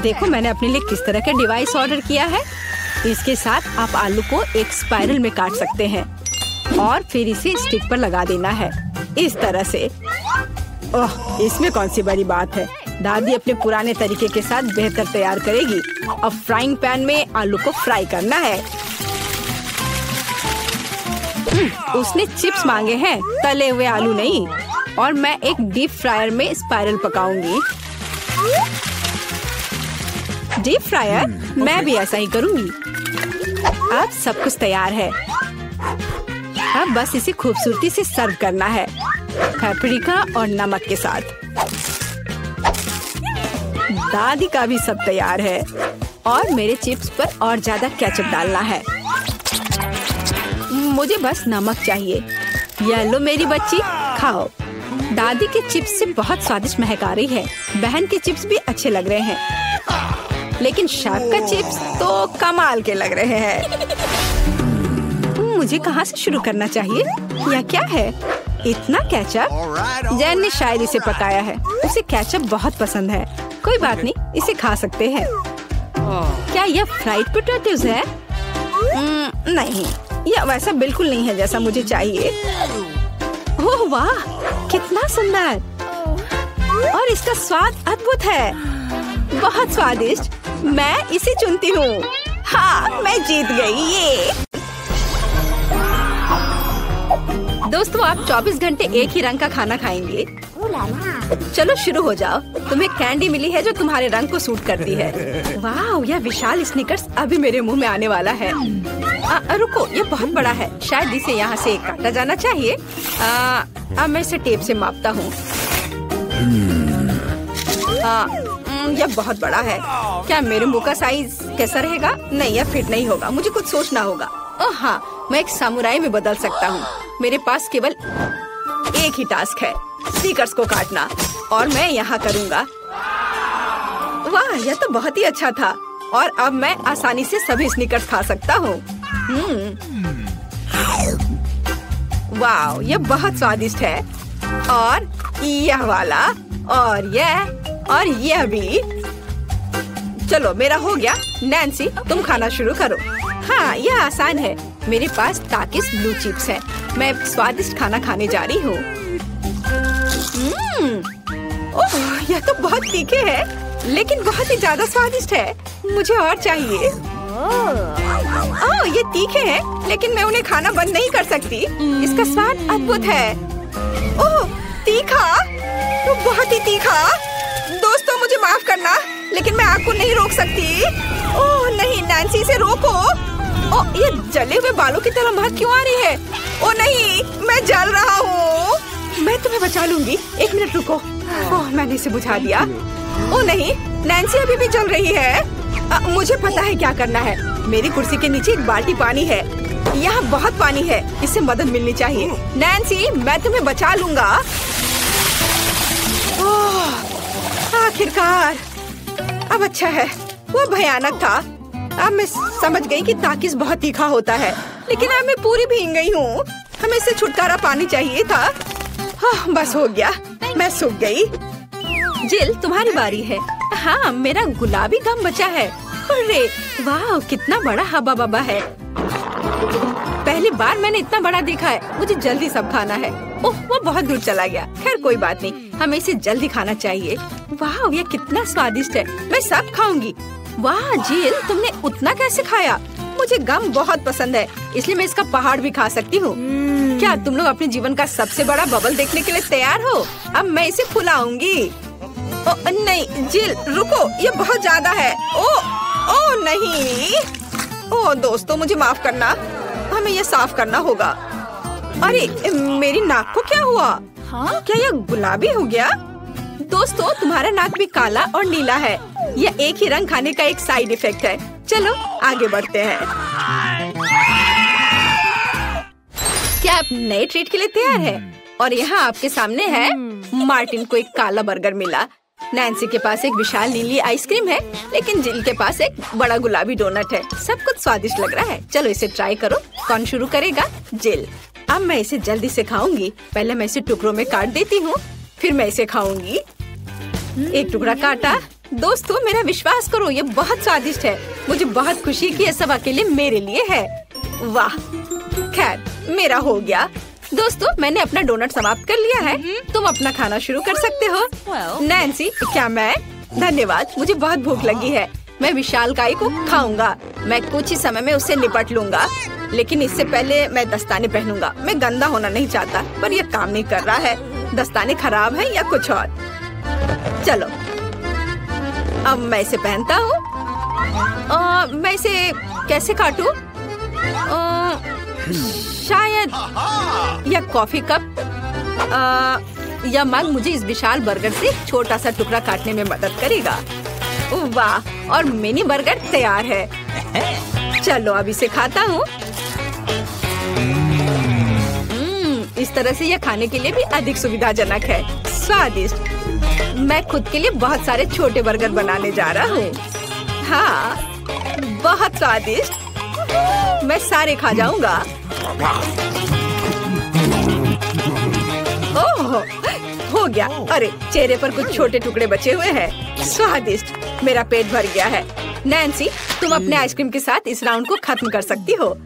[SPEAKER 1] देखो मैंने अपने लिए किस तरह का डिवाइस ऑर्डर किया है। इसके साथ आप आलू को एक स्पाइरल में काट सकते हैं और फिर इसे स्टिक पर लगा देना है, इस तरह से। ओह, इसमें कौन सी बड़ी बात है। दादी अपने पुराने तरीके के साथ बेहतर तैयार करेगी। अब फ्राइंग पैन में आलू को फ्राई करना है। उसने चिप्स मांगे हैं, तले हुए आलू नहीं। और मैं एक डीप फ्रायर में स्पाइरल पकाऊंगी। Deep fryer? मैं भी ऐसा ही करूंगी। अब सब कुछ तैयार है। अब बस इसे खूबसूरती से सर्व करना है, पेपरिका और नमक के साथ। दादी का भी सब तैयार है और मेरे चिप्स पर और ज्यादा केचप डालना है। मुझे बस नमक चाहिए। ये लो मेरी बच्ची, खाओ। दादी के चिप्स से बहुत स्वादिष्ट महक आ रही है। बहन के चिप्स भी अच्छे लग रहे हैं, लेकिन शेफ का चिप्स तो कमाल के लग रहे हैं। मुझे कहाँ से शुरू करना चाहिए? या क्या है इतना केचप? जैन ने शायद इसे पकाया है। उसे केचप बहुत पसंद है। कोई बात नहीं, इसे खा सकते हैं। क्या यह फ्राइड पोटैटोज है? नहीं, यह वैसा बिल्कुल नहीं है जैसा मुझे चाहिए। ओह वाह, कितना सुंदर। और इसका स्वाद अद्भुत है, बहुत स्वादिष्ट। मैं इसे चुनती हूँ। हाँ, मैं जीत गई। ये दोस्तों, आप 24 घंटे एक ही रंग का खाना खाएंगे? चलो शुरू हो जाओ। तुम्हें कैंडी मिली है जो तुम्हारे रंग को सूट करती है। वाह, यह विशाल स्निकर्स अभी मेरे मुंह में आने वाला है। रुको, यह बहुत बड़ा है। शायद इसे यहाँ से काटा जाना चाहिए। अब मैं इसे टेप से मापता हूँ। यह बहुत बड़ा है। क्या मेरे मुंह का साइज कैसा रहेगा? नहीं, यह फिट नहीं होगा। मुझे कुछ सोचना होगा। ओह हाँ, मैं एक सामुराई में बदल सकता हूँ। मेरे पास केवल एक ही टास्क है, स्नीकर्स को काटना, और मैं यहाँ करूँगा। वाह, यह तो बहुत ही अच्छा था। और अब मैं आसानी से सभी स्नीकर्स खा सकता हूँ। वाह, यह बहुत स्वादिष्ट है। और यह वाला, और यह भी। चलो, मेरा हो गया। नैन्सी, तुम खाना शुरू करो। हाँ, यह आसान है। मेरे पास ताकिस ब्लू चिप्स है। मैं स्वादिष्ट खाना खाने जा रही हूँ। ओह, यह तो बहुत तीखे है, लेकिन बहुत ही ज्यादा स्वादिष्ट है। मुझे और चाहिए। ओह, ये तीखे हैं, लेकिन मैं उन्हें खाना बंद नहीं कर सकती। इसका स्वाद अद्भुत है। ओह, तीखा, तो बहुत ही तीखा। दोस्तों, मुझे माफ करना, लेकिन मैं आग को नहीं रोक सकती। ओह नहीं, नैन्सी से रोको। ओह, ये जले हुए बालों की तरह महक क्यों आ रही है? ओह नहीं, मैं जल रहा हूँ। मैं तुम्हें बचा लूंगी। एक मिनट रुको। ओह, मैंने इसे बुझा दिया। ओह नहीं, नैन्सी अभी भी जल रही है। मुझे पता है क्या करना है। मेरी कुर्सी के नीचे एक बाल्टी पानी है। यहाँ बहुत पानी है, इससे मदद मिलनी चाहिए। नैन्सी, मैं तुम्हें बचा लूंगा। ओह, आखिरकार। अब अच्छा है, वो भयानक था। अब मैं समझ गई कि ताकिस बहुत तीखा होता है, लेकिन अब मैं पूरी भीग गई हूँ। हमें इससे छुटकारा पानी चाहिए था। बस हो गया, मैं सूख गई। जिल तुम्हारी बारी है। हाँ, मेरा गुलाबी गम बचा है। अरे वाह, कितना बड़ा हब्बा बब्बा है। पहली बार मैंने इतना बड़ा देखा है। मुझे जल्दी सब खाना है। ओह, वो बहुत दूर चला गया। खैर कोई बात नहीं, हमें इसे जल्दी खाना चाहिए। वाह, ये कितना स्वादिष्ट है। मैं सब खाऊंगी। वाह जिल, तुमने उतना कैसे खाया? मुझे गम बहुत पसंद है, इसलिए मैं इसका पहाड़ भी खा सकती हूँ। क्या तुम लोग अपने जीवन का सबसे बड़ा बबल देखने के लिए तैयार हो? अब मैं इसे फुलाऊंगी। नहीं जिल, रुको, ये बहुत ज्यादा है। ओ नहीं। ओ दोस्तों, मुझे माफ करना, हमें ये साफ करना होगा। अरे मेरी नाक को क्या हुआ? हाँ? क्या ये गुलाबी हो गया? दोस्तों, तुम्हारा नाक भी काला और नीला है। यह एक ही रंग खाने का एक साइड इफेक्ट है। चलो आगे बढ़ते हैं। क्या आप नए ट्रीट के लिए तैयार हैं? और यहाँ आपके सामने है। मार्टिन को एक काला बर्गर मिला। नैन्सी के पास एक विशाल नीली आइसक्रीम है, लेकिन जिल के पास एक बड़ा गुलाबी डोनट है। सब कुछ स्वादिष्ट लग रहा है। चलो इसे ट्राई करो। कौन शुरू करेगा? जिल। अब मैं इसे जल्दी से खाऊंगी। पहले मैं इसे टुकड़ों में काट देती हूँ, फिर मैं इसे खाऊंगी। एक टुकड़ा काटा। दोस्तों, मेरा विश्वास करो, ये बहुत स्वादिष्ट है। मुझे बहुत खुशी कि ये सब अकेले मेरे लिए है। वाह, खैर मेरा हो गया। दोस्तों, मैंने अपना डोनट समाप्त कर लिया है। तुम अपना खाना शुरू कर सकते हो। नैन्सी, क्या मैं? धन्यवाद, मुझे बहुत भूख लगी है। मैं विशालकाय को खाऊंगा। मैं कुछ ही समय में उससे निपट लूंगा, लेकिन इससे पहले मैं दस्ताने पहनूंगा। मैं गंदा होना नहीं चाहता, पर यह काम नहीं कर रहा है। दस्ताने खराब है या कुछ और। चलो अब मैं इसे पहनता हूँ। मैं इसे कैसे काटूं? शायद यह कॉफी कप या मग मुझे इस विशाल बर्गर से छोटा सा टुकड़ा काटने में मदद करेगा। वाह, और मिनी बर्गर तैयार है। चलो अब इसे खाता हूँ। इस तरह से यह खाने के लिए भी अधिक सुविधाजनक है। स्वादिष्ट। मैं खुद के लिए बहुत सारे छोटे बर्गर बनाने जा रहा हूँ। हाँ, बहुत स्वादिष्ट। मैं सारे खा जाऊंगा। ओह, हो गया। अरे चेहरे पर कुछ छोटे टुकड़े बचे हुए हैं। स्वादिष्ट। मेरा पेट भर गया है। नैन्सी, तुम अपने आइसक्रीम के साथ इस राउंड को खत्म कर सकती हो।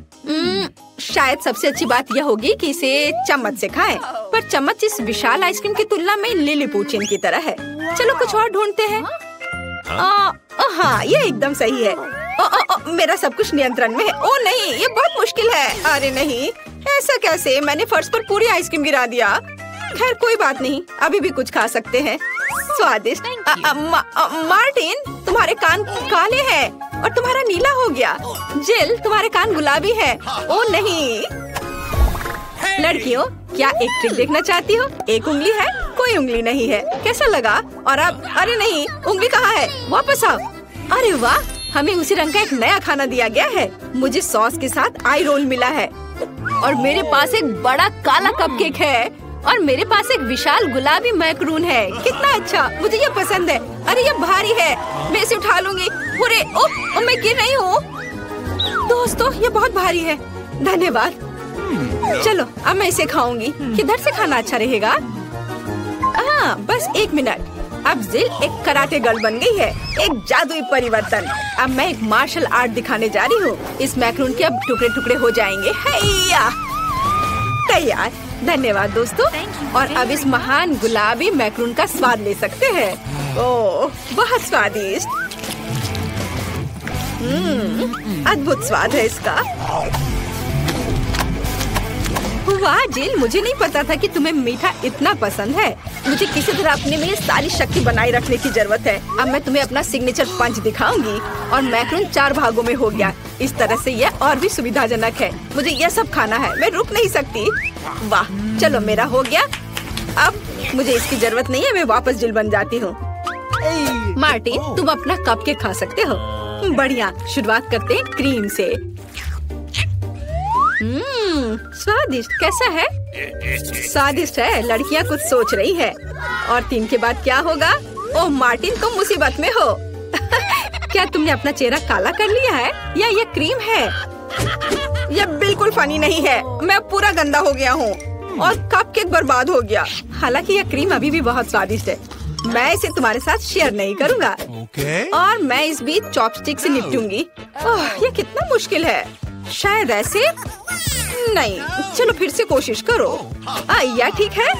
[SPEAKER 1] शायद सबसे अच्छी बात यह होगी कि इसे चम्मच से खाएं, पर चम्मच इस विशाल आइसक्रीम की तुलना में लिलीपुचिन की तरह है। चलो कुछ और ढूंढते हैं। हाँ, ये एकदम सही है। मेरा सब कुछ नियंत्रण में है। ओ नहीं, ये बहुत मुश्किल है। अरे नहीं, ऐसा कैसे? मैंने फर्श पर पूरी आइसक्रीम गिरा दिया। खैर कोई बात नहीं, अभी भी कुछ खा सकते हैं। स्वादिष्ट। मार्टिन, तुम्हारे कान काले हैं और तुम्हारा नीला हो गया। जिल, तुम्हारे कान गुलाबी है। ओ नहीं। लड़कियों, क्या एक ट्रिक देखना चाहती हो? एक उंगली है, कोई उंगली नहीं है। कैसा लगा? और अब अरे नहीं, उंगली कहाँ है? वापस आओ। अरे वाह, हमें उसी रंग का एक नया खाना दिया गया है। मुझे सॉस के साथ आई रोल मिला है, और मेरे पास एक बड़ा काला कपकेक है, और मेरे पास एक विशाल गुलाबी मैकरून है। कितना अच्छा, मुझे ये पसंद है। अरे ये भारी है, मैं इसे उठा लूंगी। अरे ओह, मैं गिर रही हूँ। दोस्तों, ये बहुत भारी है। धन्यवाद। चलो अब मैं इसे खाऊंगी। किधर से खाना अच्छा रहेगा? हाँ, बस एक मिनट। अब जिल एक कराटे गर्ल बन गई है। एक जादुई परिवर्तन। अब मैं एक मार्शल आर्ट दिखाने जा रही हूँ। इस मैकरून के अब टुकड़े टुकड़े हो जाएंगे। हैया, तैयार। धन्यवाद दोस्तों। और अब इस महान गुलाबी मैकरून का स्वाद ले सकते हैं। ओह, बहुत स्वादिष्ट। अद्भुत स्वाद है इसका। वाह जिल, मुझे नहीं पता था कि तुम्हें मीठा इतना पसंद है। मुझे किसी तरह अपने में सारी शक्ति बनाए रखने की जरूरत है। अब मैं तुम्हें अपना सिग्नेचर पंच दिखाऊंगी। और मैकरून 4 भागों में हो गया। इस तरह से यह और भी सुविधाजनक है। मुझे यह सब खाना है, मैं रुक नहीं सकती। वाह, चलो मेरा हो गया। अब मुझे इसकी जरूरत नहीं है, मैं वापस जिल बन जाती हूँ। मार्टिन, तुम अपना कपकेक खा सकते हो। बढ़िया, शुरुआत करते हैं क्रीम से। स्वादिष्ट। कैसा है? स्वादिष्ट है। लड़कियाँ कुछ सोच रही है। और 3 के बाद क्या होगा? ओह मार्टिन, तुम मुसीबत में हो। क्या तुमने अपना चेहरा काला कर लिया है, या ये क्रीम है? यह बिल्कुल फनी नहीं है। मैं पूरा गंदा हो गया हूँ। और कपकेक बर्बाद हो गया। हालांकि यह क्रीम अभी भी बहुत स्वादिष्ट है। मैं इसे तुम्हारे साथ शेयर नहीं करूँगा। और मैं इस बीच चॉपस्टिक से निपटूंगी। ओह, ये कितना मुश्किल है। शायद ऐसे नहीं। चलो फिर से कोशिश करो। यह ठीक है।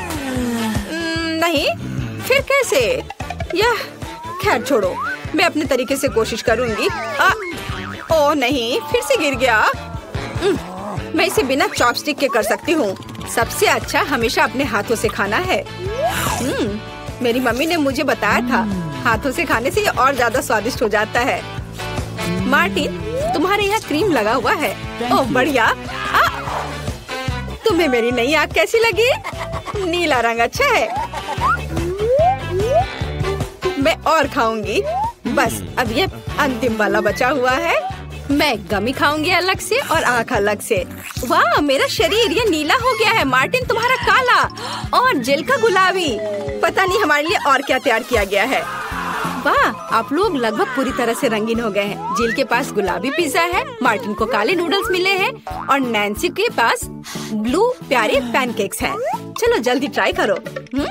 [SPEAKER 1] नहीं, फिर कैसे? यह खैर छोड़ो, मैं अपने तरीके से कोशिश करूंगी। ओह नहीं, फिर से गिर गया। मैं इसे बिना चॉपस्टिक के कर सकती हूँ। सबसे अच्छा हमेशा अपने हाथों से खाना है। मेरी मम्मी ने मुझे बताया था, हाथों से खाने से ये और ज्यादा स्वादिष्ट हो जाता है। मार्टिन, तुम्हारे यहाँ क्रीम लगा हुआ है। ओह बढ़िया। तुम्हें मेरी नई आँख कैसी लगी? नीला रंग अच्छा है। मैं और खाऊंगी। बस अब ये अंतिम वाला बचा हुआ है। मैं गमी खाऊंगी अलग से और आँख अलग से। वाह, मेरा शरीर ये नीला हो गया है। मार्टिन तुम्हारा काला और जिल का गुलाबी। पता नहीं हमारे लिए और क्या तैयार किया गया है। वाह, आप लोग लगभग पूरी तरह से रंगीन हो गए हैं। जिल के पास गुलाबी पिज्जा है, मार्टिन को काले नूडल्स मिले हैं और नैन्सी के पास ब्लू प्यारे पैनकेक्स हैं। चलो जल्दी ट्राई करो।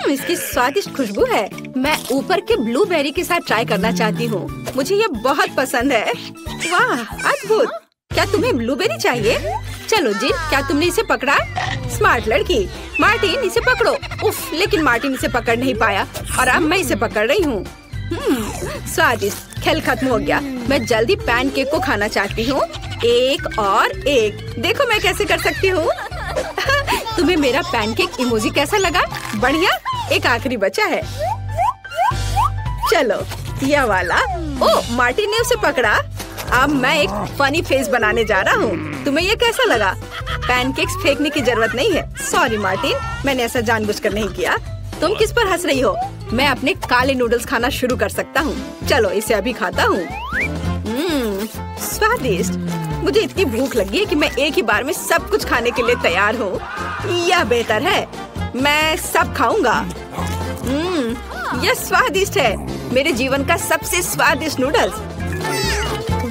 [SPEAKER 1] इसकी स्वादिष्ट खुशबू है। मैं ऊपर के ब्लूबेरी के साथ ट्राई करना चाहती हूँ। मुझे ये बहुत पसंद है। वाह, अद्भुत। क्या तुम्हें ब्लूबेरी चाहिए? चलो जिल, क्या तुमने इसे पकड़ा? स्मार्ट लड़की। मार्टिन, इसे पकड़ो। उफ, लेकिन मार्टिन इसे पकड़ नहीं पाया और अब मैं इसे पकड़ रही हूँ। स्वादिष्ट। खेल खत्म हो गया। मैं जल्दी पैनकेक को खाना चाहती हूँ। एक और एक। देखो मैं कैसे कर सकती हूँ। तुम्हें मेरा पैनकेक इमोजी कैसा लगा? बढ़िया। एक आखिरी बचा है। चलो यह वाला। ओह, मार्टिन ने उसे पकड़ा। अब मैं एक फनी फेस बनाने जा रहा हूँ। तुम्हें ये कैसा लगा? पैनकेक्स फेंकने की जरूरत नहीं है। सॉरी मार्टिन, मैंने ऐसा जानबूझकर नहीं किया। तुम किस पर हंस रही हो? मैं अपने काले नूडल्स खाना शुरू कर सकता हूँ। चलो इसे अभी खाता हूँ। स्वादिष्ट। मुझे इतनी भूख लगी है कि मैं एक ही बार में सब कुछ खाने के लिए तैयार हूँ। यह बेहतर है। मैं सब खाऊंगा। यह स्वादिष्ट है। मेरे जीवन का सबसे स्वादिष्ट नूडल्स।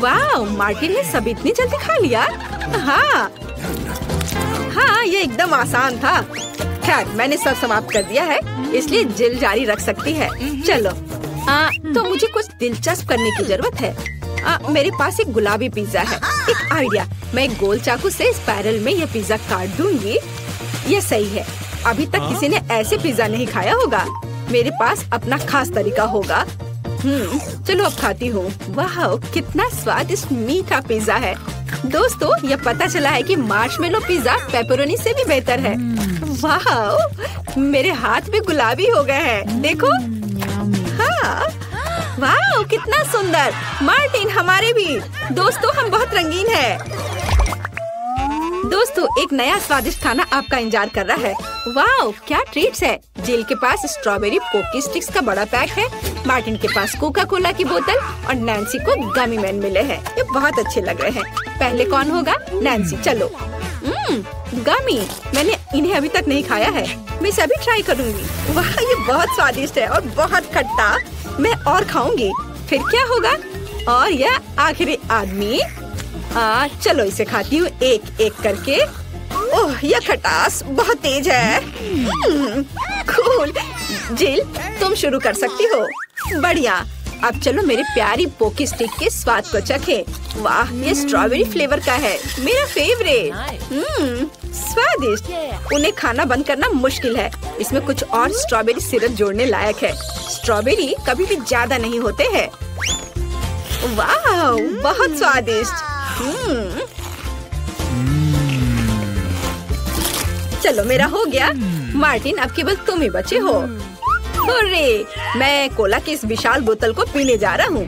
[SPEAKER 1] वाह, मार्टिन ने सब इतनी जल्दी खा लिया। हाँ, ये एकदम आसान था। खैर, मैंने सब समाप्त कर दिया है, इसलिए जिल जारी रख सकती है। चलो, तो मुझे कुछ दिलचस्प करने की जरूरत है। मेरे पास एक गुलाबी पिज्जा है। एक आइडिया, मैं एक गोल चाकू से स्पाइरल में यह पिज्जा काट दूंगी। यह सही है। अभी तक किसी ने ऐसे पिज्जा नहीं खाया होगा। मेरे पास अपना खास तरीका होगा। चलो अब खाती हूँ। वाह, कितना स्वादिष्ट मीठा पिज्जा है। दोस्तों, यह पता चला है कि मार्शमेलो पिज्जा पेपरोनी से भी बेहतर है। वाह, मेरे हाथ भी गुलाबी हो गए हैं। देखो। हाँ, वाह, कितना सुंदर। मार्टिन, हमारे भी। दोस्तों, हम बहुत रंगीन हैं। दोस्तों, एक नया स्वादिष्ट खाना आपका इंतजार कर रहा है। वाह, क्या ट्रीट्स है। जिल के पास स्ट्रॉबेरी पोकी स्टिक्स का बड़ा पैक है। मार्टिन के पास कोका कोला की बोतल और नैन्सी को गमी मैन मिले हैं। ये बहुत अच्छे लग रहे हैं। पहले कौन होगा? नैन्सी। चलो। गमी, मैंने इन्हें अभी तक नहीं खाया है। मैं इसे अभी ट्राई करूंगी। वाह, ये बहुत स्वादिष्ट है और बहुत खट्टा। मैं और खाऊंगी। फिर क्या होगा? और यह आखिरी आदमी। चलो इसे खाती हूँ एक एक करके। ओह, यह खटास बहुत तेज है। कूल। जिल, तुम शुरू कर सकती हो। बढ़िया। अब चलो मेरे प्यारी पोकी स्टिक के स्वाद को चखें। वाह, ये स्ट्रॉबेरी फ्लेवर का है। मेरा फेवरेट। स्वादिष्ट। उन्हें खाना बंद करना मुश्किल है। इसमें कुछ और स्ट्रॉबेरी सिरप जोड़ने लायक है। स्ट्रॉबेरी कभी भी ज्यादा नहीं होते हैं। वाह, बहुत स्वादिष्ट। चलो मेरा हो गया। मार्टिन, अब केवल तुम ही बचे हो। अरे, मैं कोला की इस विशाल बोतल को पीने जा रहा हूँ।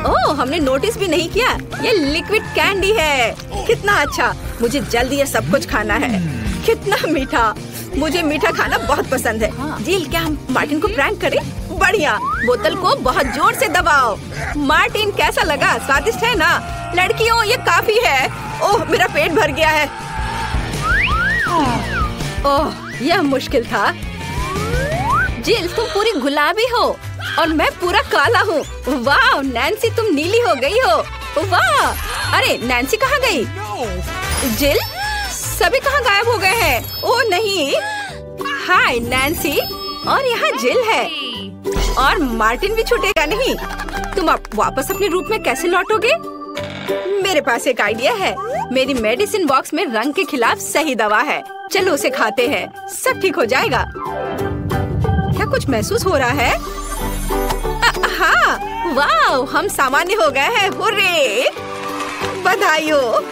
[SPEAKER 1] ओह, हमने नोटिस भी नहीं किया। ये लिक्विड कैंडी है। कितना अच्छा। मुझे जल्दी ये सब कुछ खाना है। कितना मीठा। मुझे मीठा खाना बहुत पसंद है। जिल, क्या हम मार्टिन को प्रैंक करें? बढ़िया। बोतल को बहुत जोर से दबाओ। मार्टिन, कैसा लगा? स्वादिष्ट है ना? लड़कियों, ये काफी है। ओह, मेरा पेट भर गया है। ओह, यह मुश्किल था। जिल, तुम पूरी गुलाबी हो और मैं पूरा काला हूँ। वाह, नैन्सी, तुम नीली हो गई हो। वाह। अरे, नैन्सी कहाँ गई? जिल, सभी कहाँ गायब हो गए हैं? ओह नहीं, नहीं। हाय नैन्सी, और यहाँ जिल है और मार्टिन भी छूटेगा नहीं। तुम अब वापस अपने रूप में कैसे लौटोगे? मेरे पास एक आइडिया है। मेरी मेडिसिन बॉक्स में रंग के खिलाफ सही दवा है। चलो उसे खाते हैं, सब ठीक हो जाएगा। क्या कुछ महसूस हो रहा है? हाँ, वाह, हम सामान्य हो गए हैं। हुर्रे! बधाई हो।